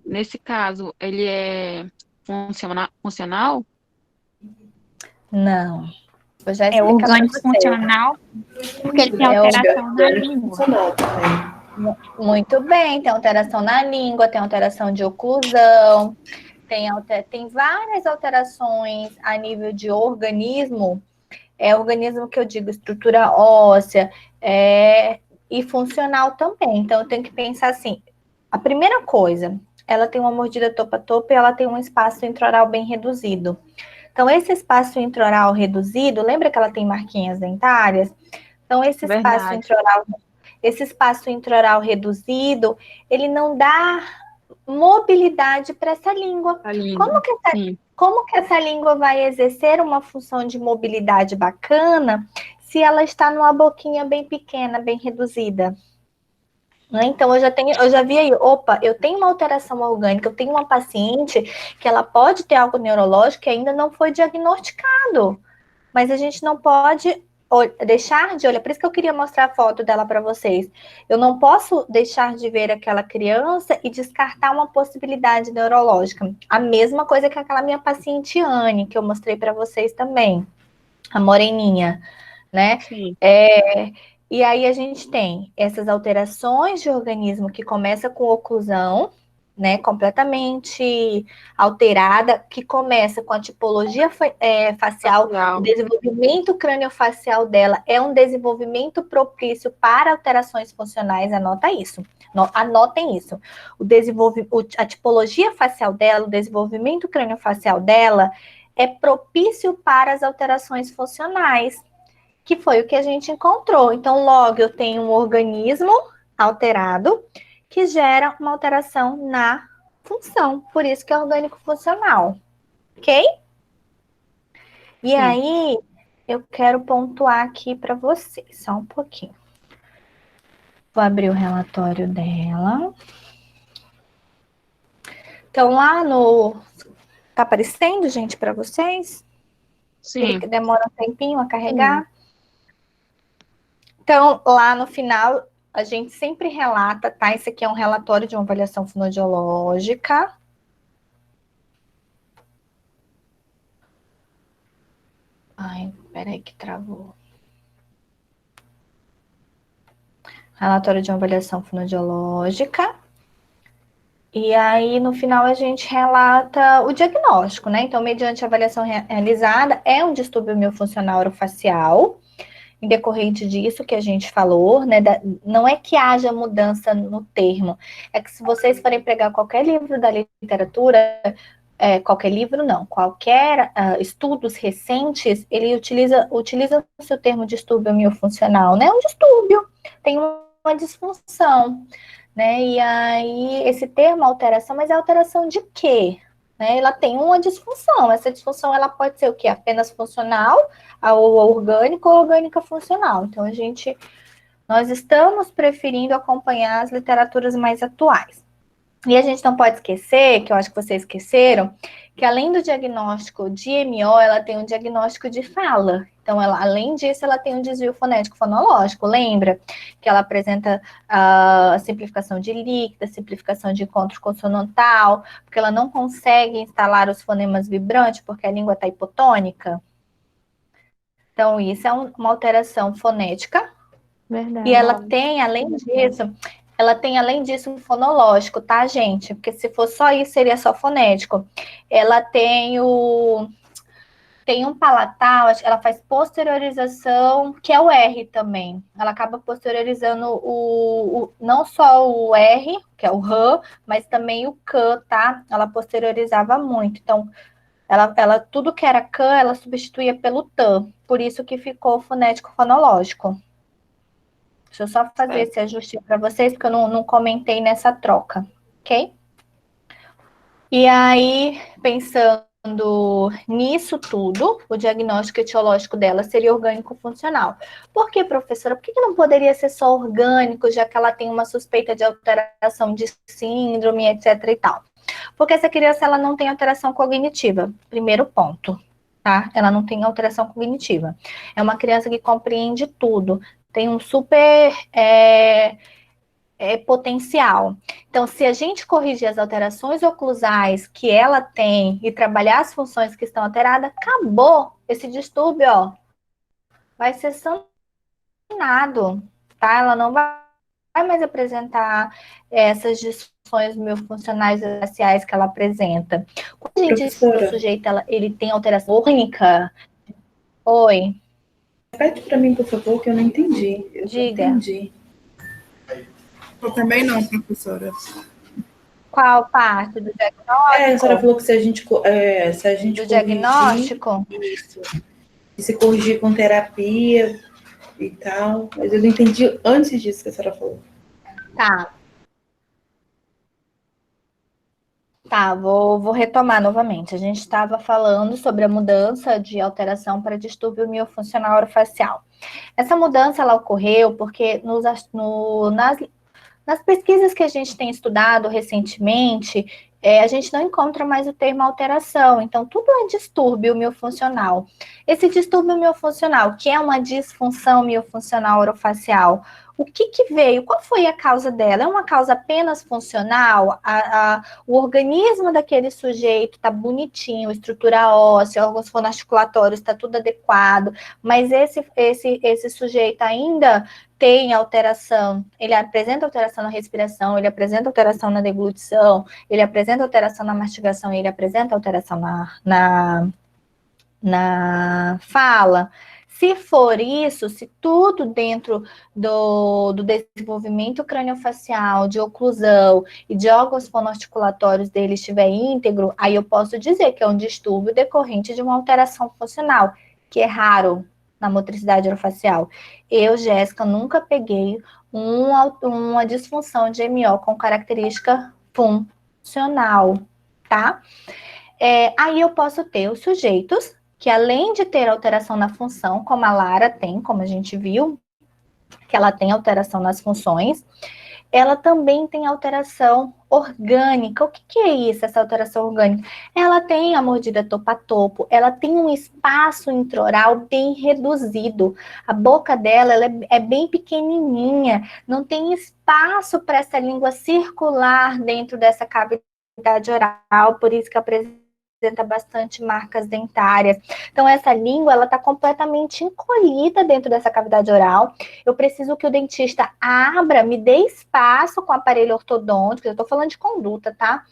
nesse caso, ele é funcional? Não. Vou já É explicar para orgânico vocês. funcional, porque ele tem É alteração na orgânico língua. funcional também. Muito bem, tem alteração na língua, tem alteração de oclusão, tem várias alterações a nível de organismo. Organismo que eu digo estrutura óssea, e funcional também. Então, eu tenho que pensar assim, a primeira coisa, ela tem uma mordida topa-topa e ela tem um espaço intraoral bem reduzido. Então, esse espaço intraoral reduzido, lembra que ela tem marquinhas dentárias? Então, Verdade. esse espaço intraoral reduzido, ele não dá mobilidade para essa língua. A língua. Sim. Como que essa língua vai exercer uma função de mobilidade bacana se ela está numa boquinha bem pequena, bem reduzida? Né? Então, eu já vi aí, opa, eu tenho uma alteração orgânica, eu tenho uma paciente que ela pode ter algo neurológico que ainda não foi diagnosticado, mas a gente não pode deixar de olhar, por isso que eu queria mostrar a foto dela para vocês. Eu não posso deixar de ver aquela criança e descartar uma possibilidade neurológica. A mesma coisa que aquela minha paciente Anne, que eu mostrei para vocês também, a moreninha, né? Sim. E aí a gente tem essas alterações de organismo que começa com oclusão, né, completamente alterada, que começa com a tipologia facial, o desenvolvimento craniofacial dela é um desenvolvimento propício para alterações funcionais, anota isso. Anotem isso. A tipologia facial dela, o desenvolvimento craniofacial dela é propício para as alterações funcionais, que foi o que a gente encontrou. Então, logo eu tenho um organismo alterado que gera uma alteração na função, por isso que é orgânico funcional, ok? E aí, eu quero pontuar aqui para vocês, só um pouquinho. Vou abrir o relatório dela. Então, lá no... Tá aparecendo, gente, para vocês? Sim. Ele demora um tempinho a carregar. Sim. Então, lá no final, a gente sempre relata, tá? Esse aqui é um relatório de uma avaliação fonoaudiológica. Ai, peraí que travou. Relatório de uma avaliação fonoaudiológica. E aí, no final, a gente relata o diagnóstico, né? Então, mediante a avaliação realizada, é um distúrbio miofuncional orofacial, em decorrente disso que a gente falou, né? Não é que haja mudança no termo, é que se vocês forem pegar qualquer livro da literatura, qualquer livro não, qualquer estudos recentes, ele utiliza o seu termo distúrbio miofuncional, né? Um distúrbio, tem uma disfunção, né? E aí, esse termo alteração, mas é alteração de quê? Né? Ela tem uma disfunção. Essa disfunção ela pode ser o quê? Apenas funcional, ou orgânico, ou orgânica funcional. Então, nós estamos preferindo acompanhar as literaturas mais atuais. E a gente não pode esquecer, que eu acho que vocês esqueceram, que além do diagnóstico de MO, ela tem um diagnóstico de fala. Então, além disso, ela tem um desvio fonético fonológico. Lembra que ela apresenta a simplificação de líquida, simplificação de encontro consonantal, porque ela não consegue instalar os fonemas vibrantes, porque a língua está hipotônica. Então, isso é uma alteração fonética. Verdade. E ela tem, além disso, um fonológico, tá, gente? Porque se for só isso, seria só fonético. Ela tem tem um palatal, ela faz posteriorização, que é o R também. Ela acaba posteriorizando não só o R, que é o R, mas também o K, tá? Ela posteriorizava muito. Então, ela tudo que era K, ela substituía pelo T. Por isso que ficou fonético fonológico. Deixa eu só fazer esse ajuste para vocês, porque eu não comentei nessa troca, ok? E aí, pensando nisso tudo, o diagnóstico etiológico dela seria orgânico-funcional. Por que, professora? Por que não poderia ser só orgânico, já que ela tem uma suspeita de alteração de síndrome, etc e tal? Porque essa criança, ela não tem alteração cognitiva, primeiro ponto, tá? Ela não tem alteração cognitiva. É uma criança que compreende tudo, tem um super potencial. Então, se a gente corrigir as alterações oclusais que ela tem e trabalhar as funções que estão alteradas, acabou esse distúrbio, ó. Vai ser sanado, tá? Ela não vai mais apresentar essas disfunções miofuncionais faciais que ela apresenta. Quando a gente diz que o sujeito ele tem alteração orgânica. Oi. Repete para mim, por favor, que eu não entendi. Diga. Não entendi. Eu também não, professora. Qual parte do diagnóstico? A senhora falou que se a gente do corrigir, diagnóstico? Isso. E se corrigir com terapia e tal. Mas eu não entendi antes disso que a senhora falou. Tá, vou retomar novamente. A gente estava falando sobre a mudança de alteração para distúrbio miofuncional orofacial. Essa mudança, ela ocorreu porque nas pesquisas que a gente tem estudado recentemente, a gente não encontra mais o termo alteração, então tudo é distúrbio miofuncional. Esse distúrbio miofuncional, que é uma disfunção miofuncional orofacial, o que veio? Qual foi a causa dela? É uma causa apenas funcional? O organismo daquele sujeito está bonitinho, estrutura óssea, órgãos fonoarticulatórios, está tudo adequado, mas esse sujeito ainda tem alteração, ele apresenta alteração na respiração, ele apresenta alteração na deglutição, ele apresenta alteração na mastigação, ele apresenta alteração na fala. Se for isso, se tudo dentro do desenvolvimento craniofacial, de oclusão e de órgãos fonoarticulatórios dele estiver íntegro, aí eu posso dizer que é um distúrbio decorrente de uma alteração funcional, que é raro na motricidade orofacial. Eu, Jéssica, nunca peguei uma disfunção de MO com característica funcional, tá? Aí eu posso ter os sujeitos que, além de ter alteração na função, como a Lara tem, como a gente viu, que ela tem alteração nas funções, ela também tem alteração orgânica. O que é isso, essa alteração orgânica? Ela tem a mordida topo a topo, ela tem um espaço intraoral bem reduzido. A boca dela é bem pequenininha, não tem espaço para essa língua circular dentro dessa cavidade oral, por isso que apresenta bastante marcas dentárias. Então, essa língua, ela está completamente encolhida dentro dessa cavidade oral. Eu preciso que o dentista abra, me dê espaço com o aparelho ortodôntico, eu estou falando de conduta, tá?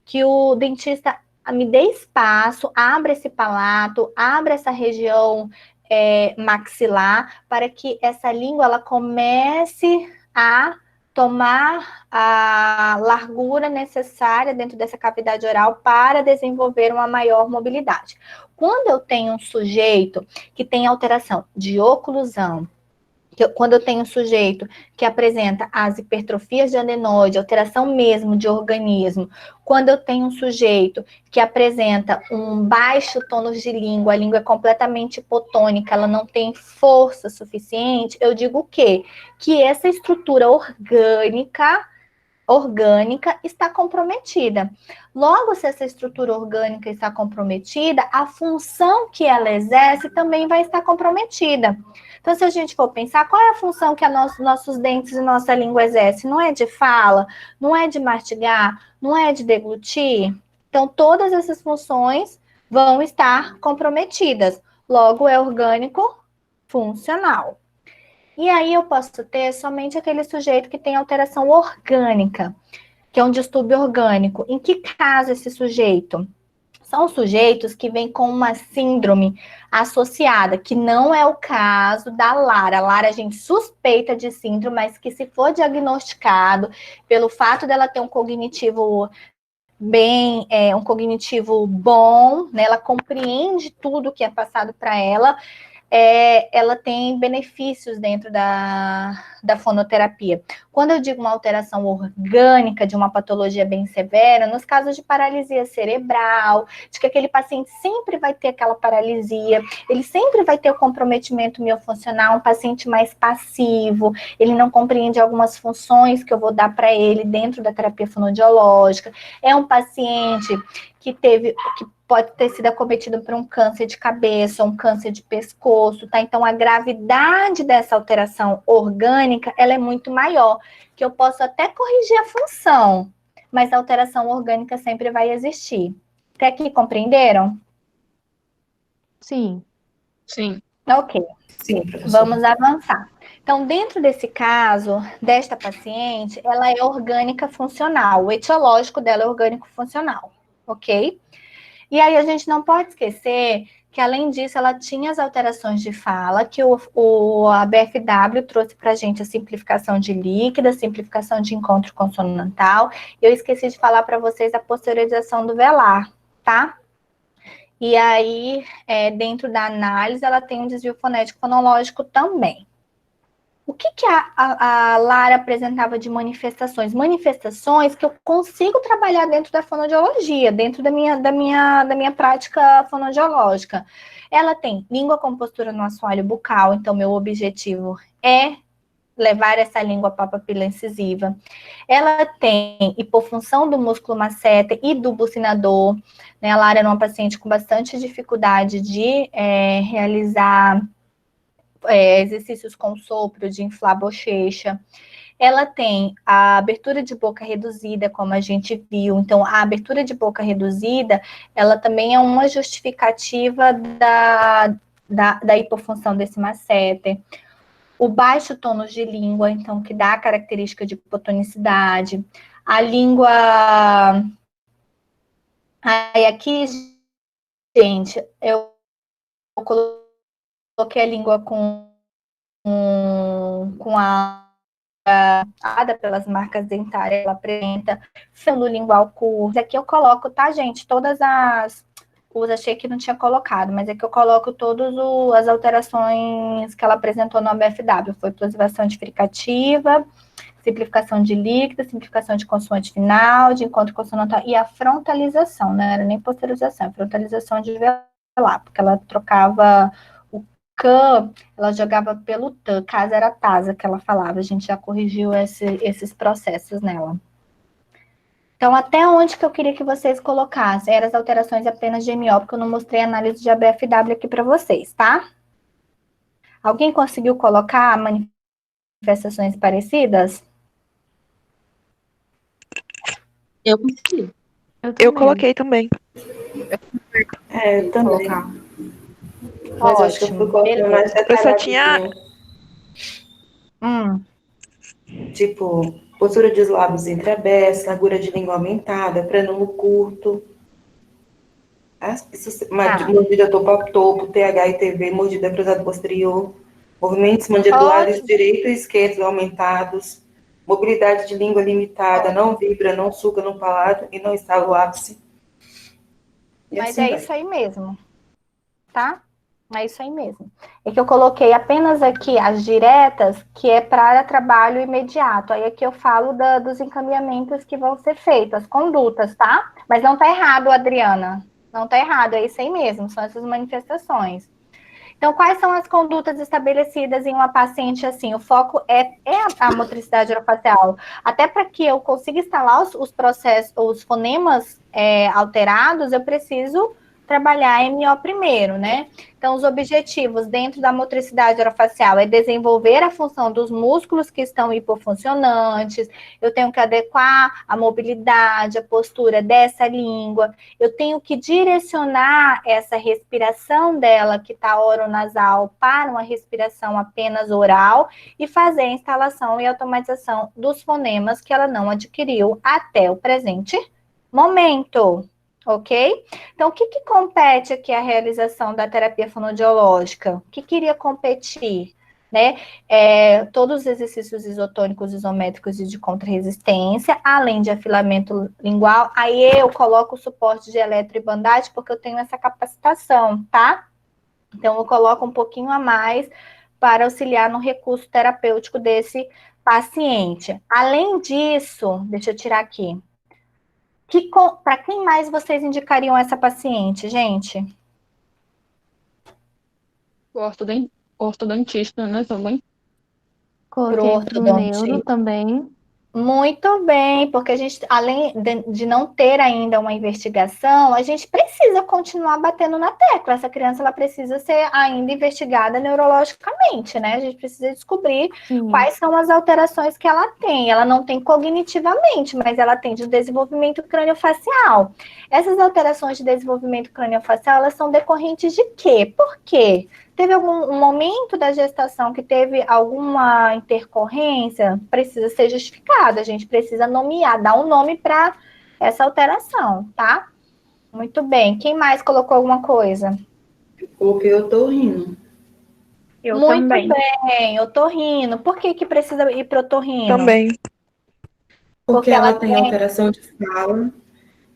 Que o dentista me dê espaço, abra esse palato, abra essa região maxilar, para que essa língua, ela comece a tomar a largura necessária dentro dessa cavidade oral para desenvolver uma maior mobilidade. Quando eu tenho um sujeito que tem alteração de oclusão, quando eu tenho um sujeito que apresenta as hipertrofias de adenoide, alteração mesmo de organismo, quando eu tenho um sujeito que apresenta um baixo tônus de língua, a língua é completamente hipotônica, ela não tem força suficiente, eu digo o quê? Que essa estrutura orgânica está comprometida. Logo, se essa estrutura orgânica está comprometida, a função que ela exerce também vai estar comprometida. Então, se a gente for pensar, qual é a função que nossos dentes e nossa língua exercem? Não é de fala, não é de mastigar, não é de deglutir? Então, todas essas funções vão estar comprometidas. Logo, é orgânico funcional. E aí eu posso ter somente aquele sujeito que tem alteração orgânica, que é um distúrbio orgânico. Em que caso esse sujeito? são sujeitos que vêm com uma síndrome associada, que não é o caso da Lara. A Lara a gente suspeita de síndrome, mas que se for diagnosticado pelo fato dela ter um cognitivo um cognitivo bom, né, ela compreende tudo que é passado para ela, ela tem benefícios dentro da fonoterapia. Quando eu digo uma alteração orgânica de uma patologia bem severa, nos casos de paralisia cerebral, de que aquele paciente sempre vai ter aquela paralisia, ele sempre vai ter o comprometimento miofuncional, um paciente mais passivo, ele não compreende algumas funções que eu vou dar para ele dentro da terapia fonoaudiológica, é um paciente que pode ter sido acometido por um câncer de cabeça, um câncer de pescoço, tá? Então, a gravidade dessa alteração orgânica, ela é muito maior, que eu posso até corrigir a função, mas a alteração orgânica sempre vai existir. Até aqui, compreenderam? Sim. Sim. Ok. Sim, professora. Vamos avançar. Então, dentro desse caso, desta paciente, ela é orgânica funcional, o etiológico dela é orgânico funcional, ok? E aí a gente não pode esquecer que, além disso, ela tinha as alterações de fala, que a BFW trouxe para a gente a simplificação de líquida, a simplificação de encontro consonantal. Eu esqueci de falar para vocês a posteriorização do velar, tá? E aí, dentro da análise, ela tem um desvio fonético fonológico também. O que a Lara apresentava de manifestações? Manifestações que eu consigo trabalhar dentro da fonoaudiologia, dentro da minha prática fonoaudiológica. Ela tem língua com postura no assoalho bucal, então meu objetivo é levar essa língua para a papila incisiva. Ela tem hipofunção do músculo masseter e do bucinador, né? A Lara era uma paciente com bastante dificuldade de realizar exercícios com sopro, de inflar a bochecha. Ela tem a abertura de boca reduzida, como a gente viu. Então, a abertura de boca reduzida, ela também é uma justificativa da hipofunção desse masseter. O baixo tônus de língua, então, que dá a característica de hipotonicidade. A língua... Aí, aqui, gente, eu coloquei a língua com a pelas marcas dentárias, ela apresenta fundo lingual curto. Aqui eu coloco, tá, gente? Todas as... achei que não tinha colocado, mas aqui eu coloco todas as alterações que ela apresentou no ABFW. Foi plosivação de fricativa, simplificação de líquida, simplificação de consoante final, de encontro consonantal e a frontalização, não era nem posteriorização, a frontalização de velar, porque ela trocava o can, ela jogava pelo tan, casa era tasa que ela falava, a gente já corrigiu esses processos nela. Então, até onde que eu queria que vocês colocassem? Eram as alterações apenas de MO, porque eu não mostrei a análise de ABFW aqui para vocês, tá? Alguém conseguiu colocar manifestações parecidas? Eu consegui. Eu coloquei também. Eu também. Colocar. Mas acho que eu fui colocando mais Eu só tinha... Tipo, postura de lábios entreabertos, largura de língua aumentada, prênulo curto. Mordida topo a topo, TH e TV, mordida cruzado posterior. Movimentos mandibulares direito e esquerdo aumentados. Mobilidade de língua limitada, não vibra, não suga no palato e não está o ápice. Mas é isso aí mesmo, tá? É isso aí mesmo. É que eu coloquei apenas aqui as diretas, que é para trabalho imediato. Aí aqui eu falo dos encaminhamentos que vão ser feitos, as condutas, tá? Mas não tá errado, Adriana. Não tá errado, é isso aí mesmo, são essas manifestações. Então, quais são as condutas estabelecidas em uma paciente assim? O foco é a motricidade orofacial. Até para que eu consiga instalar os processos, os fonemas alterados, eu preciso trabalhar a MO primeiro, né? Então, os objetivos dentro da motricidade orofacial é desenvolver a função dos músculos que estão hipofuncionantes, eu tenho que adequar a mobilidade, a postura dessa língua, eu tenho que direcionar essa respiração dela, que está oronasal, para uma respiração apenas oral e fazer a instalação e automatização dos fonemas que ela não adquiriu até o presente momento. Ok? Então, o que compete aqui à realização da terapia fonoaudiológica? O que iria competir? Né? Todos os exercícios isotônicos, isométricos e de contrarresistência, além de afilamento lingual. Aí eu coloco o suporte de eletroibandagem, porque eu tenho essa capacitação, tá? Então, eu coloco um pouquinho a mais para auxiliar no recurso terapêutico desse paciente. Além disso, deixa eu tirar aqui. Para quem mais vocês indicariam essa paciente, gente? O ortodontista, né, também. Coloquei pro neuro também. Muito bem, porque a gente, além de não ter ainda uma investigação, a gente precisa continuar batendo na tecla. Essa criança, ela precisa ser ainda investigada neurologicamente, né? A gente precisa descobrir quais são as alterações que ela tem. Ela não tem cognitivamente, mas ela tem de desenvolvimento crâniofacial. Essas alterações de desenvolvimento crâniofacial, elas são decorrentes de quê? Por quê? Teve algum momento da gestação que teve alguma intercorrência? Precisa ser justificada, a gente precisa nomear, dar um nome para essa alteração, tá? Muito bem. Quem mais colocou alguma coisa? Coloquei otorrino. Eu Muito também. bem, otorrino. Por que precisa ir para otorrino? Também. Porque ela tem alteração de fala,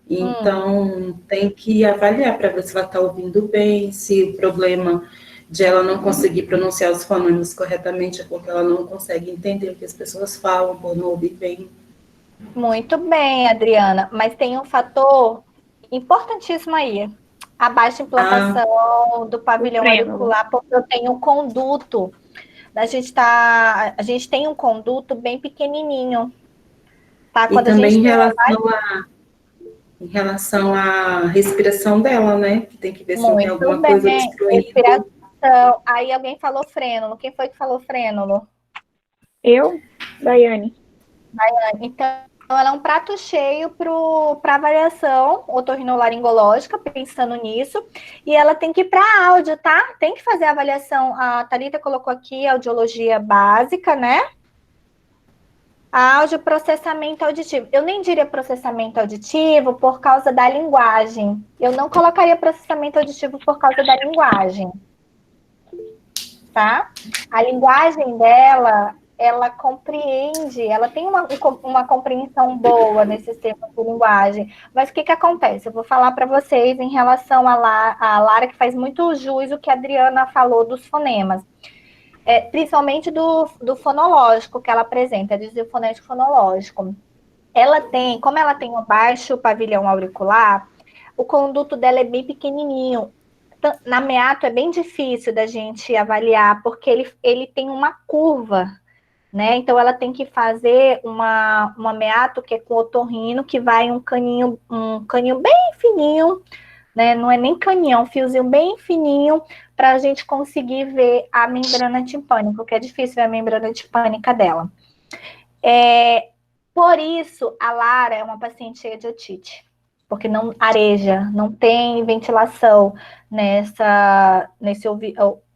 então tem que avaliar para ver se ela está ouvindo bem, se o problema de ela não conseguir pronunciar os fonemas corretamente é porque ela não consegue entender o que as pessoas falam, por não ouvir bem. Muito bem, Adriana, mas tem um fator importantíssimo aí, a baixa implantação do pavilhão auricular, porque eu tenho um conduto, a gente tem um conduto bem pequenininho, tá? Quando e também em relação à respiração dela, né? Que tem que ver se não tem alguma coisa obstruindo. Respiração. Aí alguém falou frênulo. Quem foi que falou frênulo? Eu, Daiane. Então, ela é um prato cheio para avaliação otorrinolaringológica, pensando nisso. E ela tem que ir para áudio, tá? Tem que fazer a avaliação. A Thalita colocou aqui a audiologia básica, né? Áudio, processamento auditivo. Eu nem diria processamento auditivo por causa da linguagem. Eu não colocaria processamento auditivo por causa da linguagem. Tá? A linguagem dela, ela compreende, ela tem uma compreensão boa nesses termos de linguagem. Mas o que acontece? Eu vou falar para vocês em relação a Lara, que faz muito jus o que a Adriana falou dos fonemas. Principalmente do fonológico que ela apresenta, desvio fonético fonológico. Ela tem, como ela tem um baixo pavilhão auricular, o conduto dela é bem pequenininho. Na meato é bem difícil da gente avaliar, porque ele tem uma curva, né? Então ela tem que fazer uma meato que é com otorrino, que vai um caninho bem fininho, né? Não é nem caninho, é um fiozinho bem fininho, para a gente conseguir ver a membrana timpânica, que é difícil ver a membrana timpânica dela. Por isso, a Lara é uma paciente cheia de otite, porque não areja, não tem ventilação nesse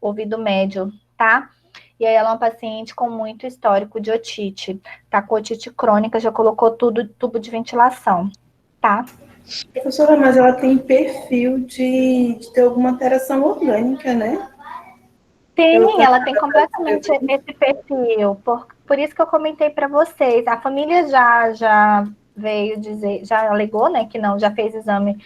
ouvido médio, tá? E aí ela é uma paciente com muito histórico de otite, tá com otite crônica, já colocou tubo de ventilação, tá? Professora, mas ela tem perfil de ter alguma alteração orgânica, né? Tem, ela tem completamente esse perfil, por isso que eu comentei para vocês, a família já veio dizer, já alegou, né, que não, já fez exame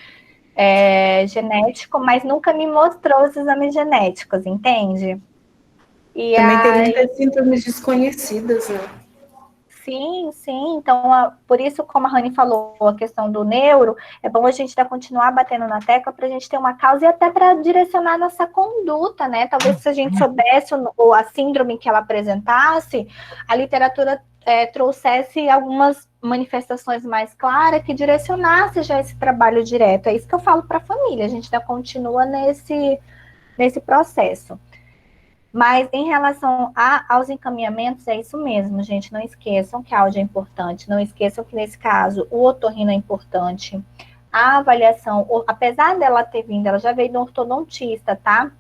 genético, mas nunca me mostrou os exames genéticos, entende? E também tem muitas síndromes desconhecidas, né? Sim, então, por isso, como a Rani falou, a questão do neuro, é bom a gente continuar batendo na tecla para a gente ter uma causa e até para direcionar nossa conduta, né? Talvez se a gente soubesse a síndrome que ela apresentasse, a literatura trouxesse algumas manifestações mais claras que direcionasse já esse trabalho direto. É isso que eu falo para a família, a gente ainda continua nesse processo. Mas em relação aos encaminhamentos, é isso mesmo, gente. Não esqueçam que a áudio é importante. Não esqueçam que, nesse caso, o otorrino é importante. A avaliação, apesar dela ter vindo, ela já veio do ortodontista, tá?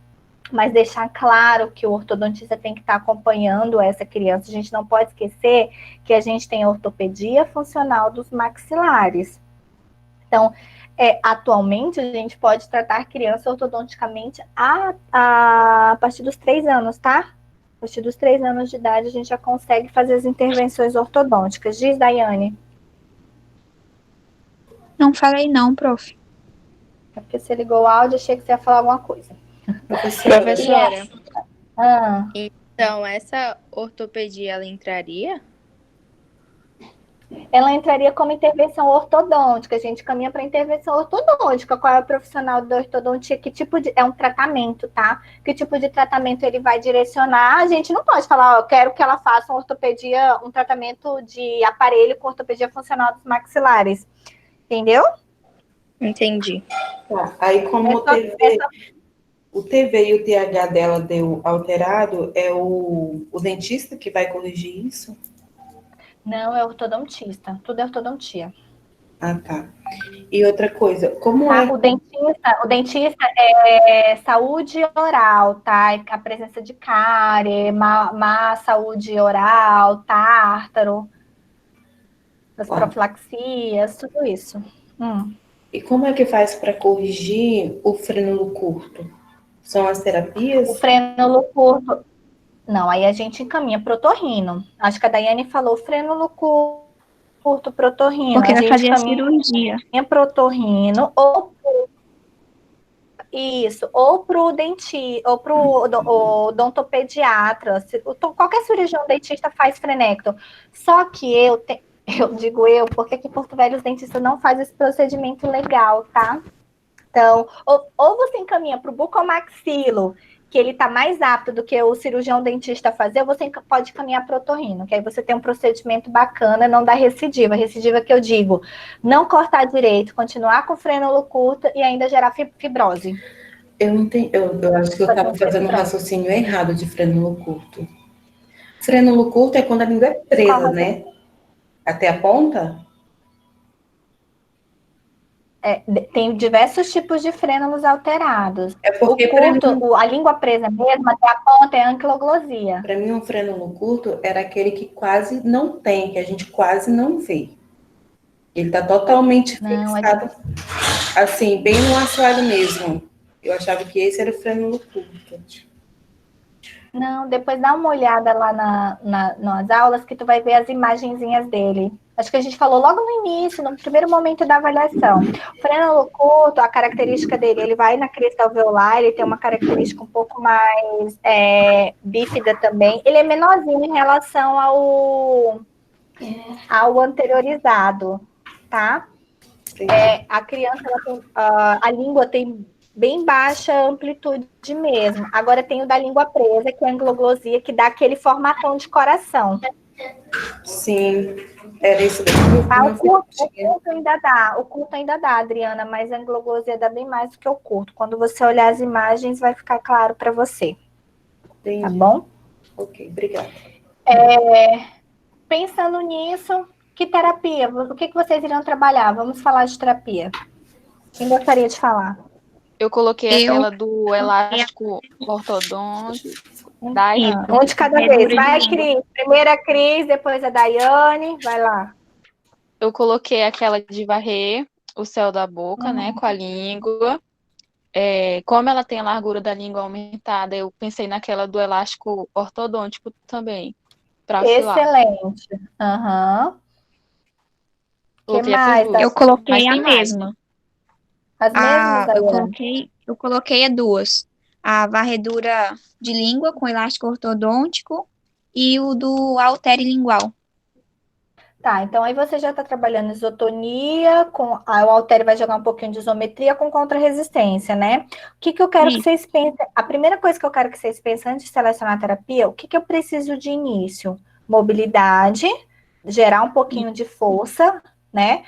Mas deixar claro que o ortodontista tem que estar acompanhando essa criança. A gente não pode esquecer que a gente tem a ortopedia funcional dos maxilares. Então, Atualmente, a gente pode tratar criança ortodonticamente a partir dos 3 anos, tá? A partir dos 3 anos de idade, a gente já consegue fazer as intervenções ortodônticas. Diz, Daiane. Não falei não, prof. É porque você ligou o áudio, achei que você ia falar alguma coisa. Professora, Ah, então essa ortopedia ela entraria? ela entraria como intervenção ortodôntica. A gente caminha para intervenção ortodôntica. Qual é o profissional da ortodontia? Que tipo de... É um tratamento, tá? Que tipo de tratamento ele vai direcionar? A gente não pode falar, ó, eu quero que ela faça uma ortopedia, um tratamento de aparelho com ortopedia funcional dos maxilares. Entendeu? Entendi. Tá. Aí, como o TV e o TH dela deu alterado, é o dentista que vai corrigir isso? Não, é ortodontista. Tudo é ortodontia. Ah, tá. E outra coisa, como Tá? é... O dentista é saúde oral, tá? A presença de cárie, má saúde oral, tártaro, as profilaxias, tudo isso. E como é que faz para corrigir o frênulo curto? São as terapias? O frênulo curto. Não, aí a gente encaminha pro otorrino. Acho que a Daiane falou frênulo curto pro otorrino. Porque a vai gente fazer a caminha cirurgia. pro otorrino ou pro dentista, ou pro odontopediatra. Qualquer cirurgião dentista faz frenecto. Só que eu digo porque aqui em Porto Velho os dentistas não fazem esse procedimento legal, tá? Então, ou você encaminha para o bucomaxilo, que ele está mais apto do que o cirurgião dentista fazer, ou você pode caminhar para o otorrino, que aí você tem um procedimento bacana, não dá recidiva. Recidiva que eu digo, não cortar direito, continuar com o frênulo curto e ainda gerar fibrose. Eu acho que eu estava fazendo um raciocínio errado de frênulo curto. Frênulo curto é quando a língua é presa, né? Até a ponta? Tem diversos tipos de frênulos alterados. É porque o curto, a língua presa mesmo, até a ponta, é anquiloglosia. Para mim, um frênulo curto era aquele que quase não tem, que a gente quase não vê. Ele está totalmente fixado, assim, bem no assoalho mesmo. Eu achava que esse era o frênulo curto. Não, depois dá uma olhada lá nas aulas que tu vai ver as imagenzinhas dele. Acho que a gente falou logo no início, no primeiro momento da avaliação. O frênulo curto, a característica dele, ele vai na crista alveolar, ele tem uma característica um pouco mais bífida também. Ele é menorzinho em relação ao anteriorizado, tá? A criança, ela tem, a língua tem bem baixa amplitude mesmo. Agora tem o da língua presa, que é a angloglosia, que dá aquele formatão de coração. Sim, era isso daí. O curto ainda dá, Adriana, mas a angloglosia dá bem mais do que o curto. Quando você olhar as imagens, vai ficar claro para você. Entendi. Tá bom? Ok, obrigada. Pensando nisso, que terapia? O que vocês iriam trabalhar? Vamos falar de terapia. Quem gostaria de falar? Eu coloquei aquela do elástico ortodôntico. Um de cada vez. Vai, Cris. Primeiro a Cris, depois a Daiane. Vai lá. Eu coloquei aquela de varrer o céu da boca, né, com a língua. Como ela tem a largura da língua aumentada, eu pensei naquela do elástico ortodôntico também. Pra afilar. Excelente. Que mais? Eu coloquei a mesma. As mesmas, eu coloquei duas. A varredura de língua com elástico ortodôntico e o do haltere lingual. Tá, então aí você já está trabalhando isotonia, o haltere vai jogar um pouquinho de isometria com contra-resistência, né? O que eu quero que vocês pensem? A primeira coisa que eu quero que vocês pensem antes de selecionar a terapia, o que eu preciso de início? Mobilidade, gerar um pouquinho de força, né?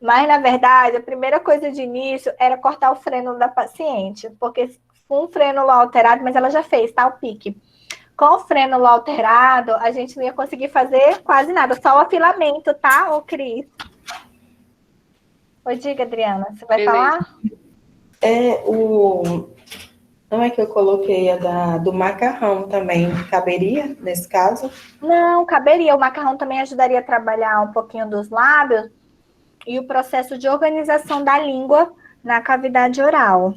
Mas, na verdade, a primeira coisa de início era cortar o frênulo da paciente, porque um frênulo alterado, mas ela já fez, tá? O pique. Com o frênulo alterado, a gente não ia conseguir fazer quase nada, só o afilamento, tá, ô Cris? Diga, Adriana, você vai falar? Não é que eu coloquei a do macarrão também, caberia nesse caso? Não, caberia. O macarrão também ajudaria a trabalhar um pouquinho dos lábios, e o processo de organização da língua na cavidade oral.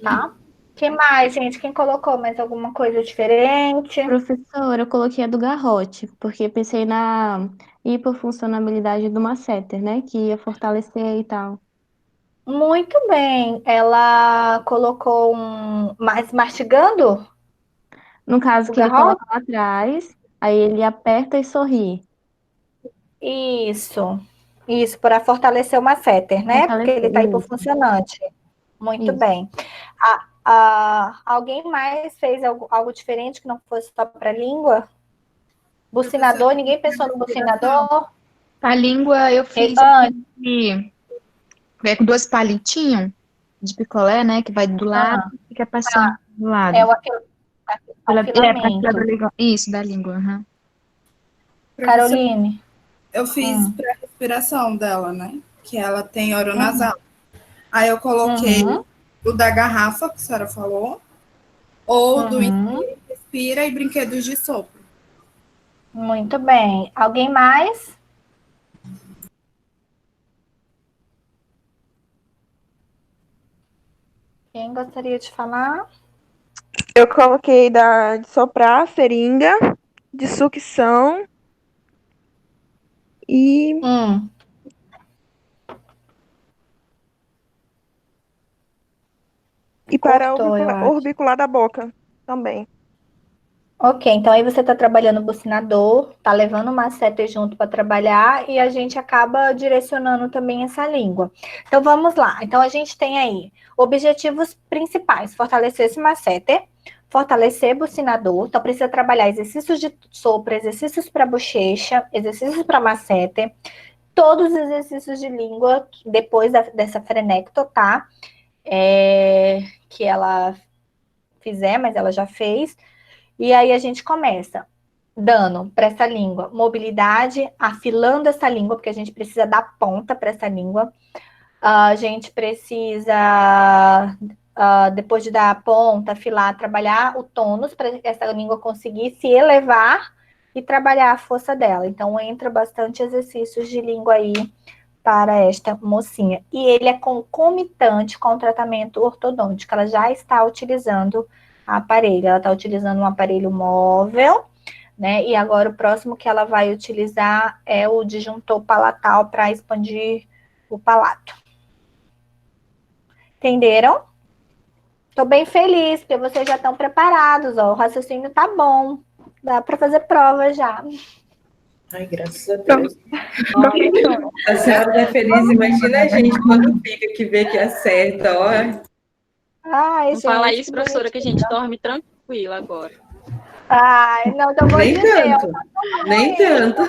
Tá? Que mais, gente? Quem colocou mais alguma coisa diferente? Professora, eu coloquei a do garrote, porque pensei na hipofuncionalidade do masseter, né? Que ia fortalecer e tal. Muito bem. Ela colocou mais mastigando No caso o que ele garrote? coloca lá atrás, aí ele aperta e sorri. Isso, para fortalecer o masseter, né? Porque ele Fortalecer está isso. hipofuncionante. Muito Isso. bem. Alguém mais fez algo diferente que não fosse só para a língua? Bucinador, ninguém pensou no bucinador? A língua eu fiz Antes. com 2 palitinhos de picolé, né? Que vai do lado e fica passando do lado. É aquele Pra filamento. da língua. Isso, da língua. Uhum. Caroline. Eu fiz para respiração dela, né? Que ela tem oronasal. Aí eu coloquei o da garrafa, que a senhora falou, ou do Inspira e brinquedos de sopro. Muito bem. Alguém mais? Quem gostaria de falar? Eu coloquei de soprar, seringa, de sucção e... E para orbicular da boca também. Ok, então aí você está trabalhando o bucinador, está levando o masseter junto para trabalhar e a gente acaba direcionando também essa língua. Então vamos lá. Então a gente tem aí objetivos principais: fortalecer esse masseter, fortalecer o bucinador. Então precisa trabalhar exercícios de sopro, exercícios para bochecha, exercícios para masseter, todos os exercícios de língua depois dessa frenecto, tá? Que ela fizer, mas ela já fez. E aí a gente começa dando para essa língua mobilidade, afilando essa língua, porque a gente precisa dar ponta para essa língua. A gente precisa, depois de dar a ponta, afilar, trabalhar o tônus para essa língua conseguir se elevar e trabalhar a força dela. Então, entra bastante exercícios de língua aí para esta mocinha. E ele é concomitante com o tratamento ortodôntico. Ela já está utilizando aparelho. Ela está utilizando um aparelho móvel, né? E agora o próximo que ela vai utilizar é o disjuntor palatal para expandir o palato. Entenderam? Estou bem feliz, porque vocês já estão preparados, ó. O raciocínio tá bom. Dá para fazer prova já. Ai, graças a Deus. A senhora tá feliz, imagina a gente quando fica que vê que acerta, ó. Ai, não fala isso, professora, que a gente dorme tranquila agora. Ai, não, então vou dizer. Tanto. Nem tanto.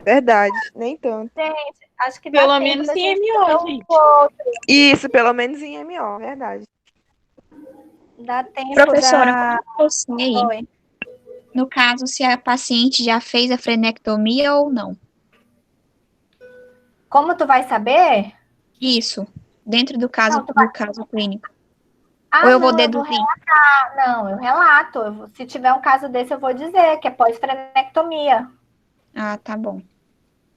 Verdade, nem tanto. Gente, acho que dá pelo tempo menos da em gente MO, um gente. outro. Isso, pelo menos em MO, verdade. Dá tempo Professora, como eu sei, Oi. no caso, se a paciente já fez a frenectomia ou não? Como tu vai saber? Isso, dentro do caso, caso clínico. Ah, ou eu vou não, eu deduzir? vou relatar. Não, eu relato. Se tiver um caso desse, eu vou dizer que é pós-frenectomia. Ah, tá bom.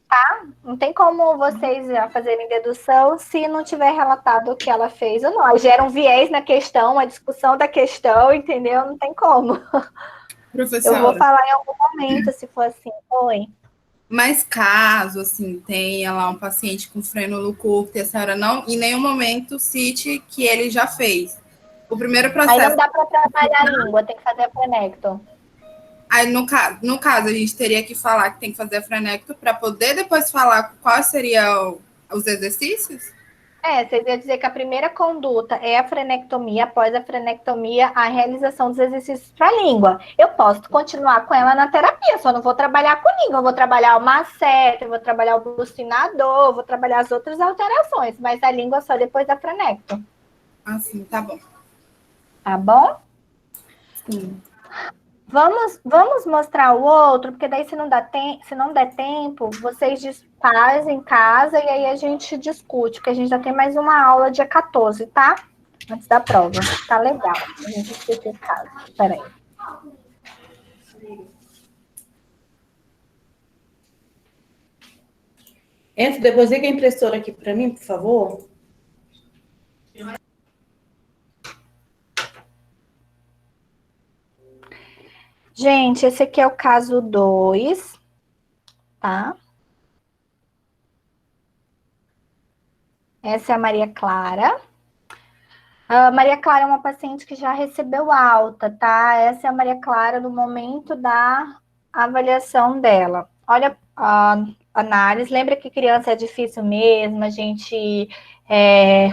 Tá? Não tem como vocês já fazerem dedução se não tiver relatado o que ela fez ou não. Aí gera um viés na questão, uma discussão da questão, entendeu? Não tem como. Professora. Eu vou falar em algum momento, se for assim. Oi. Mas caso, assim, tenha lá um paciente com frênulo curto e a senhora não, em nenhum momento, cite que ele já fez. O primeiro processo... Aí não dá para trabalhar a língua, tem que fazer a frenecto. Aí, no caso, a gente teria que falar que tem que fazer a frenecto para poder depois falar quais seriam os exercícios? Você ia dizer que a primeira conduta é a frenectomia, após a frenectomia, a realização dos exercícios para a língua. Eu posso continuar com ela na terapia, só não vou trabalhar com língua, eu vou trabalhar o masseter, vou trabalhar o bucinador, vou trabalhar as outras alterações, mas a língua só depois da frenecto. Ah, sim, tá bom. Tá bom? Sim. Vamos mostrar o outro, porque daí se não der tempo, vocês fazem em casa e aí a gente discute, porque a gente já tem mais uma aula dia 14, tá? Antes da prova. Tá legal. A gente discute em casa. Espera aí. Entra, depois liga a impressora aqui para mim, por favor. Gente, esse aqui é o caso 2, tá? Essa é a Maria Clara. A Maria Clara é uma paciente que já recebeu alta, tá? Essa é a Maria Clara no momento da avaliação dela. Olha a análise. Lembra que criança é difícil mesmo, a gente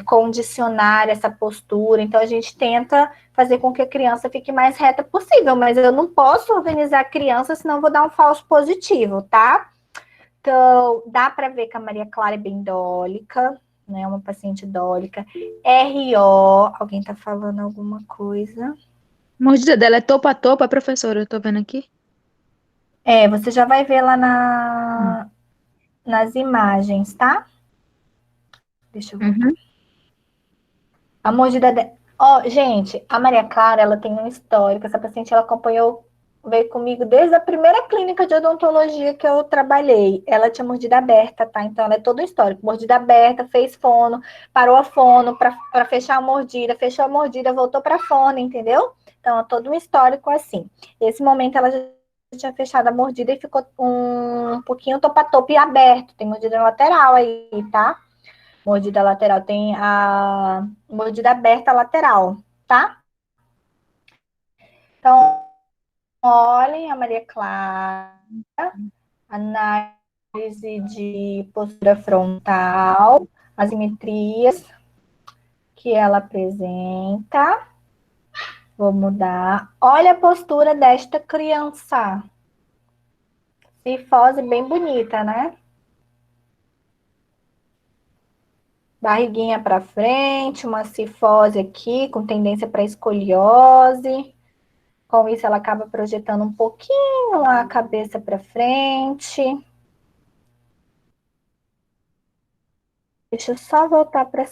condicionar essa postura. Então, a gente tenta fazer com que a criança fique mais reta possível, mas eu não posso organizar a criança, senão eu vou dar um falso positivo, tá? Então, dá para ver que a Maria Clara é bem dólica, né? Uma paciente dólica. RO, alguém tá falando alguma coisa? A mordida dela é topo a topo, professora, eu tô vendo aqui. Você já vai ver lá nas imagens, tá? Deixa eu ver. A mordida dela... gente, a Maria Clara, ela tem um histórico. Essa paciente, ela veio comigo desde a primeira clínica de odontologia que eu trabalhei. Ela tinha mordida aberta, tá? Então, ela é todo um histórico. Mordida aberta, fez fono, parou a fono para fechar a mordida, fechou a mordida, voltou para fono, entendeu? Então, é todo um histórico assim. Nesse momento, ela já tinha fechado a mordida e ficou um pouquinho topa-topo e aberto. Tem mordida lateral aí, tá? Mordida lateral. Tem a mordida aberta lateral, tá? Então, olhem a Maria Clara, análise de postura frontal, as simetrias que ela apresenta. Vou mudar. Olha a postura desta criança. Cifose bem bonita, né? Barriguinha para frente, uma cifose aqui com tendência para escoliose. Com isso, ela acaba projetando um pouquinho a cabeça para frente. Deixa eu só voltar para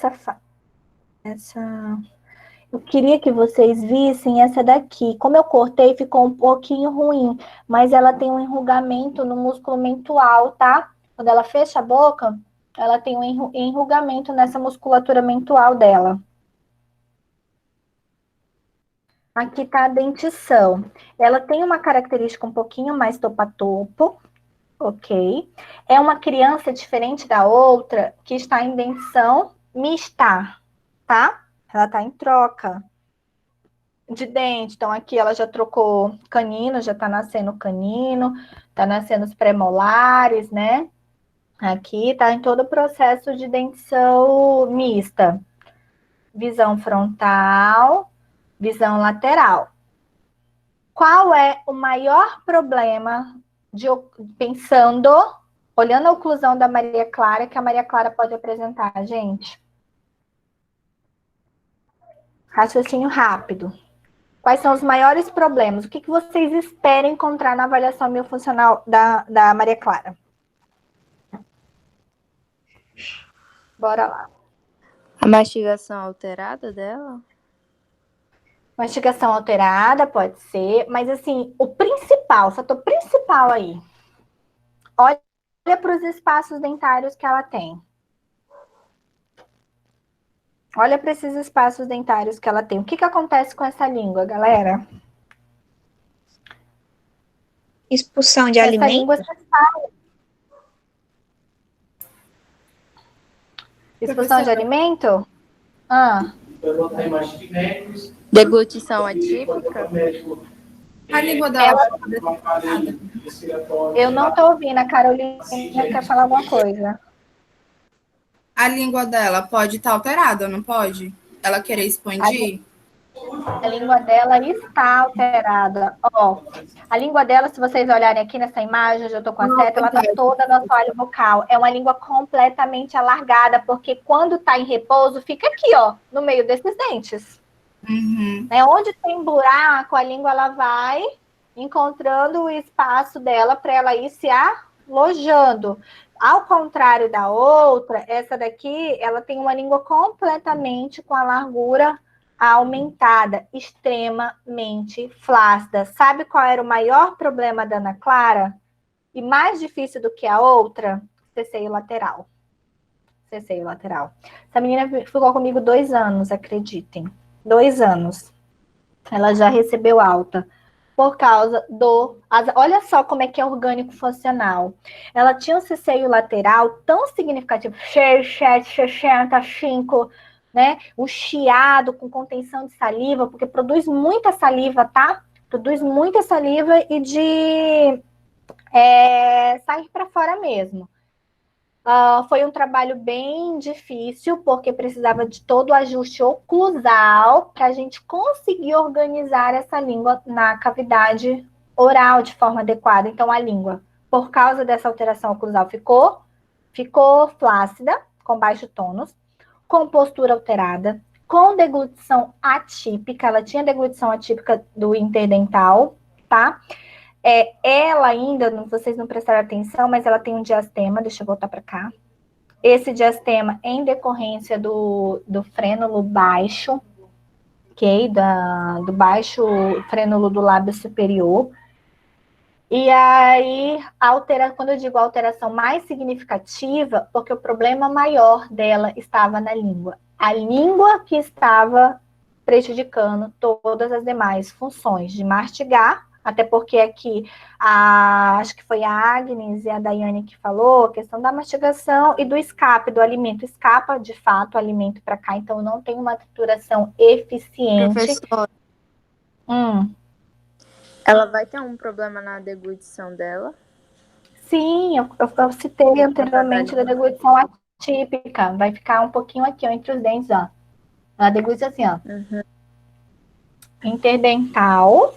Eu queria que vocês vissem essa daqui. Como eu cortei, ficou um pouquinho ruim, mas ela tem um enrugamento no músculo mentual, tá? Quando ela fecha a boca, ela tem um enrugamento nessa musculatura mentual dela. Aqui tá a dentição. Ela tem uma característica um pouquinho mais topa-topo, ok? É uma criança diferente da outra que está em dentição mista, tá? Ela tá em troca de dente. Então, aqui ela já trocou canino, já tá nascendo canino, tá nascendo os premolares, né? Aqui tá em todo o processo de dentição mista. Visão frontal, visão lateral. Qual é o maior problema pensando, olhando a oclusão da Maria Clara, que a Maria Clara pode apresentar, gente? Raciocínio rápido. Quais são os maiores problemas? O que vocês esperam encontrar na avaliação miofuncional da Maria Clara? Bora lá. A mastigação alterada dela? Mastigação alterada, pode ser, mas assim, o fator principal aí, olha para os espaços dentários que ela tem. Olha para esses espaços dentários que ela tem. O que acontece com essa língua, galera? Expulsão de alimento? Língua se sai. Expulsão de alimento? Deglutição atípica? A língua dela... Eu não tô ouvindo. A Carolina quer falar alguma coisa. A língua dela pode estar alterada, não pode? Ela querer expandir? A língua dela está alterada. Ó, a língua dela, se vocês olharem aqui nessa imagem, hoje eu tô com a seta, ela tá toda no assoalho bucal. É uma língua completamente alargada, porque quando tá em repouso, fica aqui, ó, no meio desses dentes. Onde tem buraco, a língua ela vai encontrando o espaço dela para ela ir se alojando. Ao contrário da outra, essa daqui, ela tem uma língua completamente com a largura aumentada, extremamente flácida. Sabe qual era o maior problema da Ana Clara? E mais difícil do que a outra? ceceio lateral. Ceceio lateral. Essa menina ficou comigo 2 anos, acreditem. 2 anos. Ela já recebeu alta por causa do... Olha só como é que é orgânico funcional. Ela tinha um ceceio lateral tão significativo, 65, né? O chiado com contenção de saliva, porque produz muita saliva, tá? Produz muita saliva e de sair para fora mesmo. Foi um trabalho bem difícil, porque precisava de todo o ajuste oclusal para a gente conseguir organizar essa língua na cavidade oral de forma adequada. Então, a língua, por causa dessa alteração oclusal, ficou flácida, com baixo tônus, com postura alterada, com deglutição atípica. Ela tinha deglutição atípica do interdental, tá? Ela ainda, vocês não prestaram atenção, mas ela tem um diastema, deixa eu voltar para cá. Esse diastema em decorrência do frênulo baixo, ok? Do baixo frênulo do lábio superior. E aí, quando eu digo alteração mais significativa, porque o problema maior dela estava na língua. A língua que estava prejudicando todas as demais funções de mastigar, até porque aqui, acho que foi a Agnes e a Daiane que falou, a questão da mastigação e do escape do alimento. Escapa, de fato, o alimento para cá, então não tem uma trituração eficiente. Professora, ela vai ter um problema na deglutição dela? Sim, eu citei anteriormente da deglutição atípica. Vai ficar um pouquinho aqui, ó, entre os dentes, ó. Ela deglute assim, ó. Interdental,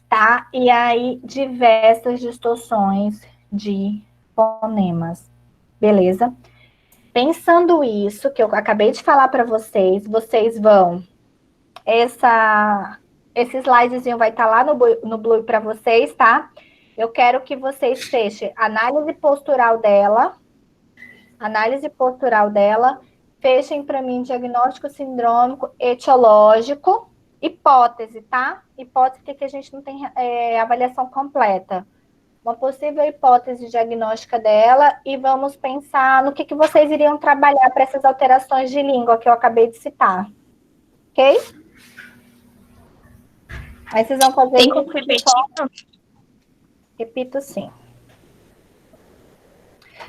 tá? E aí, diversas distorções de fonemas. Beleza? Pensando isso, que eu acabei de falar para vocês, vocês vão... Esse slidezinho vai estar lá no Blue para vocês, tá? Eu quero que vocês fechem análise postural dela. Fechem para mim diagnóstico sindrômico etiológico. Hipótese, tá? Hipótese que a gente não tem avaliação completa. Uma possível hipótese diagnóstica dela e vamos pensar no que vocês iriam trabalhar para essas alterações de língua que eu acabei de citar. Ok? Aí vocês vão fazer... Tem como repetir? Repito, sim.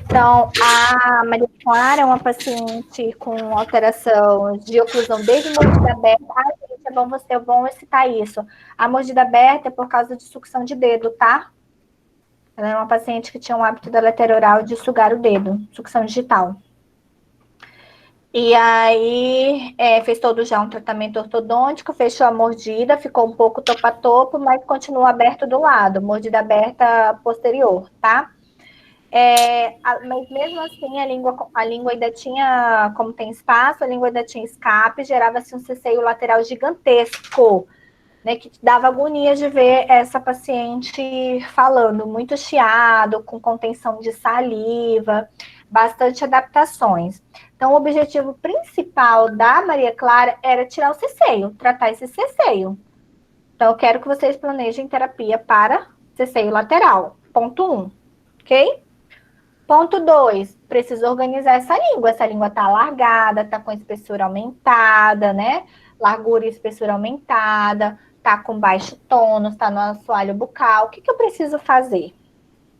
Então, a Maria Clara é uma paciente com alteração de oclusão desde mordida aberta. Gente, é bom eu citar isso. A mordida aberta é por causa de sucção de dedo, tá? Ela é uma paciente que tinha um hábito da letra oral de sugar o dedo, sucção digital. E aí, fez todo já um tratamento ortodôntico, fechou a mordida, ficou um pouco topo-a-topo, mas continua aberto do lado, mordida aberta posterior, tá? Mas mesmo assim, a língua ainda tinha, como tem espaço, a língua ainda tinha escape, gerava-se um ceceio lateral gigantesco, né, que dava agonia de ver essa paciente falando, muito chiado, com contenção de saliva, bastante adaptações. Então, o objetivo principal da Maria Clara era tirar o ceceio, tratar esse ceceio. Então, eu quero que vocês planejem terapia para ceceio lateral. Ponto 1, ok? Ponto 2, preciso organizar essa língua. Essa língua está alargada, está com espessura aumentada, né? Largura e espessura aumentada, está com baixo tônus, está no assoalho bucal. O que eu preciso fazer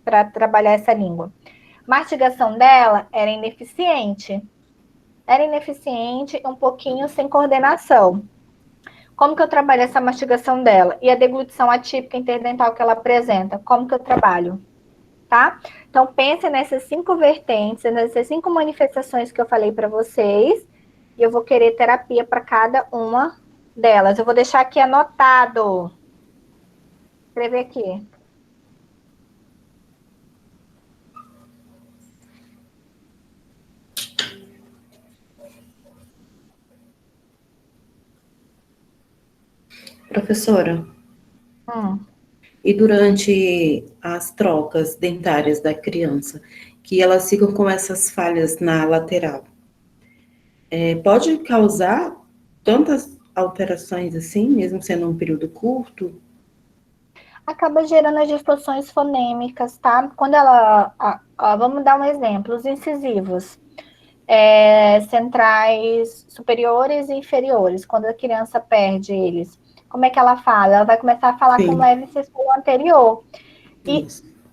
para trabalhar essa língua? Mastigação dela era ineficiente. Era ineficiente, um pouquinho sem coordenação. Como que eu trabalho essa mastigação dela? E a deglutição atípica interdental que ela apresenta? Como que eu trabalho? Tá? Então, pense nessas 5 vertentes, nessas 5 manifestações que eu falei para vocês. E eu vou querer terapia para cada uma delas. Eu vou deixar aqui anotado. Vou escrever aqui. Professora, e durante as trocas dentárias da criança, que elas ficam com essas falhas na lateral, pode causar tantas alterações assim, mesmo sendo um período curto? acaba gerando as distorções fonêmicas, tá? Quando vamos dar um exemplo, os incisivos. Centrais superiores e inferiores, quando a criança perde eles. Como é que ela fala? Ela vai começar a falar com leve cessura anterior. E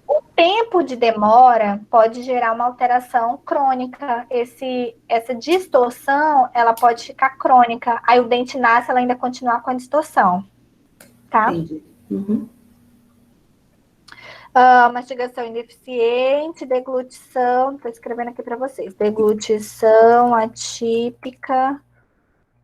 o tempo de demora pode gerar uma alteração crônica. Essa distorção, ela pode ficar crônica. Aí o dente nasce, ela ainda continuar com a distorção. Tá? Entendi. Uhum. Mastigação ineficiente, deglutição, estou escrevendo aqui para vocês. Deglutição atípica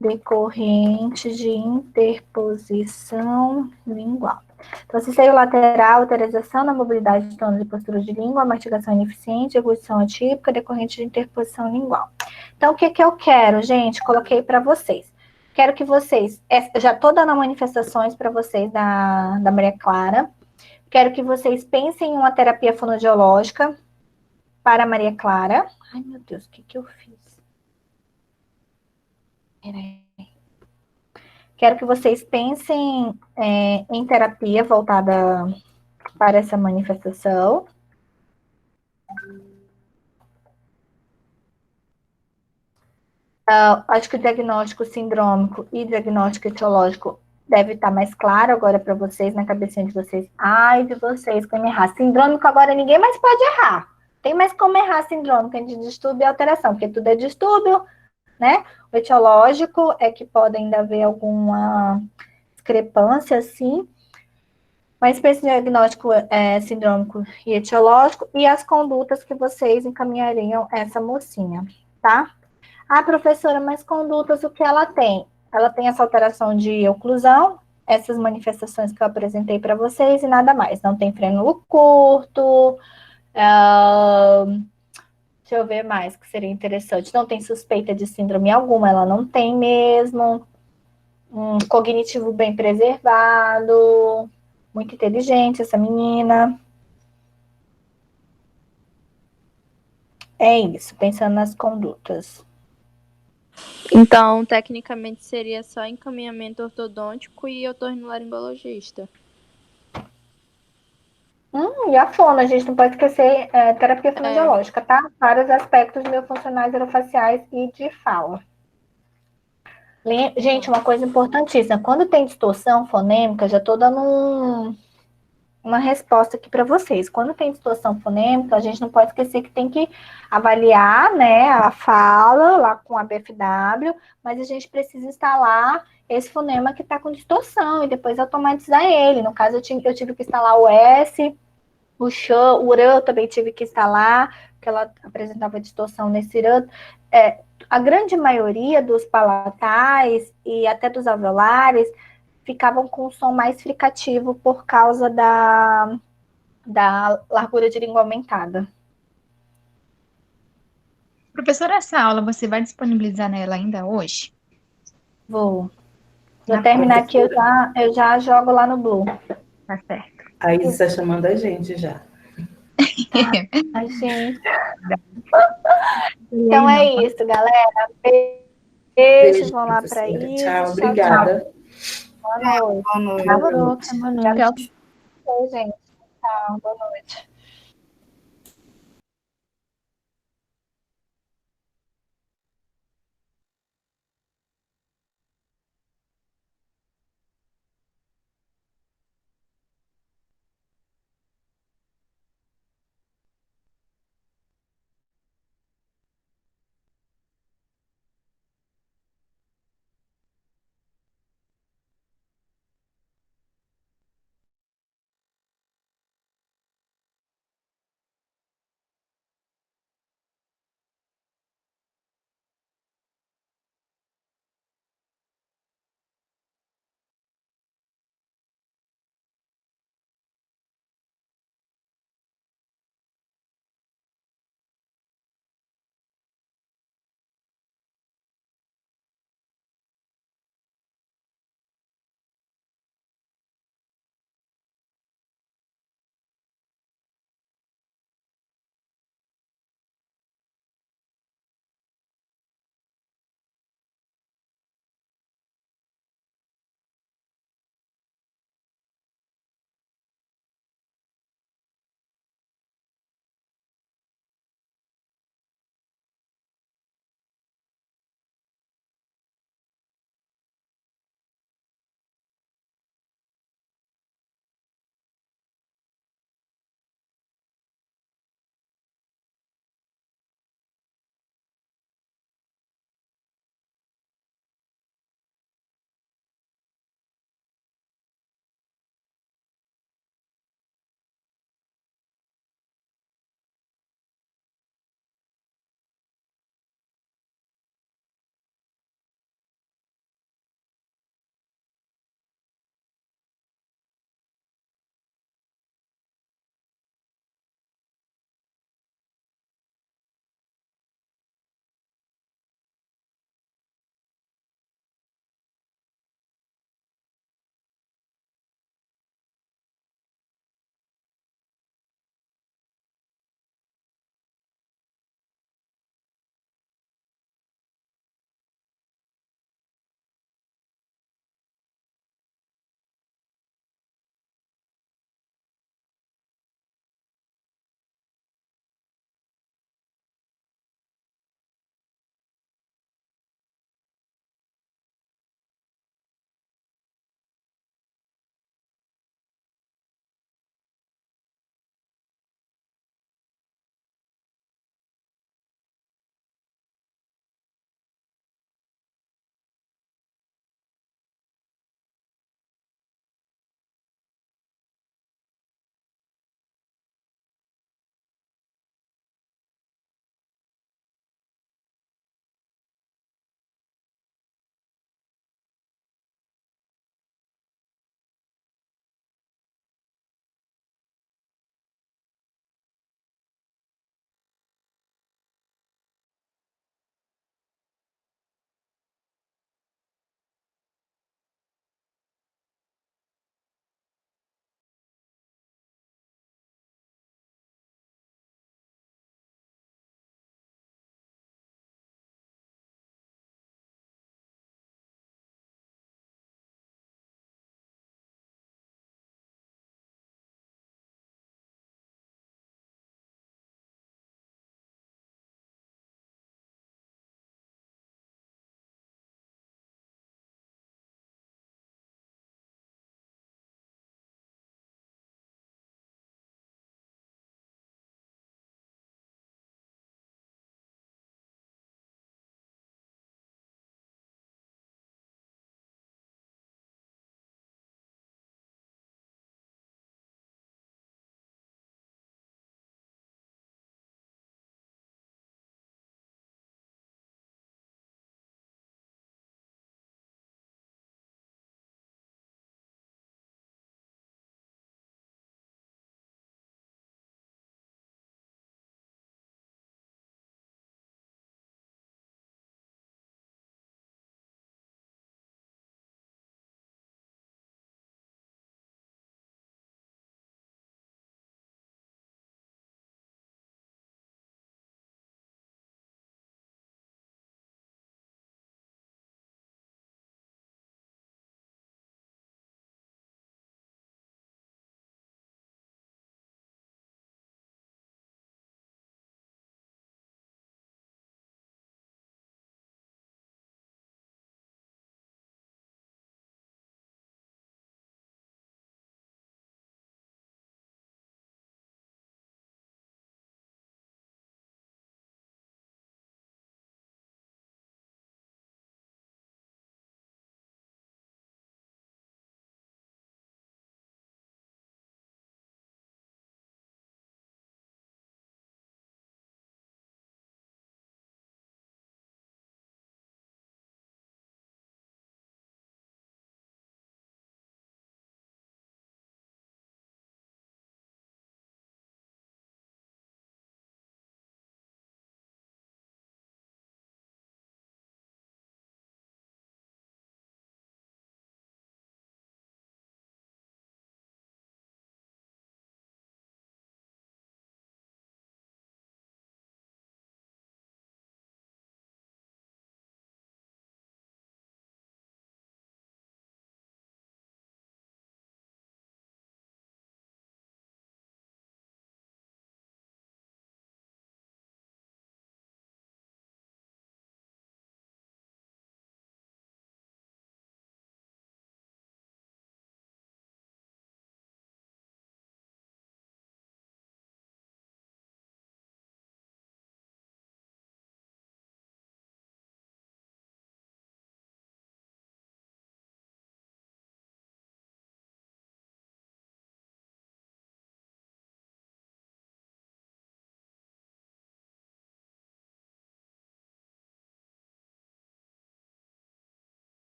decorrente de interposição lingual. Então, seio lateral, autorização na mobilidade de tônus e postura de língua, mastigação ineficiente, deglutição atípica decorrente de interposição lingual. Então, o que eu quero, gente? Coloquei para vocês. Quero que vocês, já estou dando manifestações para vocês da Maria Clara. Quero que vocês pensem em uma terapia fonoaudiológica para a Maria Clara. Ai, meu Deus, o que eu fiz? Peraí. Quero que vocês pensem em terapia voltada para essa manifestação. Acho que o diagnóstico sindrômico e diagnóstico etiológico deve estar mais claro agora para vocês, na cabecinha de vocês. Ai, de vocês, como errar. Sindrômico agora ninguém mais pode errar. Tem mais como errar sindrômico de distúrbio e alteração, porque tudo é distúrbio, né? O etiológico é que pode ainda haver alguma discrepância, assim. Mas para esse diagnóstico sindrômico e etiológico, e as condutas que vocês encaminhariam essa mocinha, tá? Ah, professora, mas condutas, o que ela tem? Ela tem essa alteração de oclusão, essas manifestações que eu apresentei para vocês e nada mais. Não tem frênulo curto, deixa eu ver mais que seria interessante. Não tem suspeita de síndrome alguma, ela não tem mesmo. Um cognitivo bem preservado, muito inteligente essa menina. É isso, pensando nas condutas. Então, tecnicamente, seria só encaminhamento ortodôntico e otorrinolaringologista. E a fono, a gente não pode esquecer terapia fonoaudiológica, tá? Vários aspectos miofuncionais orofaciais e de fala. Gente, uma coisa importantíssima. Quando tem distorção fonêmica, já estou dando uma resposta aqui para vocês. Quando tem distorção fonêmica, a gente não pode esquecer que tem que avaliar, né, a fala lá com a BFW, mas a gente precisa instalar esse fonema que está com distorção e depois automatizar ele. No caso, eu tive que instalar o S, o X, o URA eu também tive que instalar, porque ela apresentava distorção nesse URA. A grande maioria dos palatais e até dos alveolares ficavam com um som mais fricativo por causa da largura de língua aumentada. Professora, essa aula você vai disponibilizar nela ainda hoje? Vou terminar aqui, eu já jogo lá no Blue. Tá certo. A Isis está chamando a gente já. Ai, gente. Então é isso, galera. Beijos, vão lá para Isis. Tchau, obrigada. Boa noite. Boa noite. Boa noite. Boa noite. Tchau, gente. Tchau, boa noite.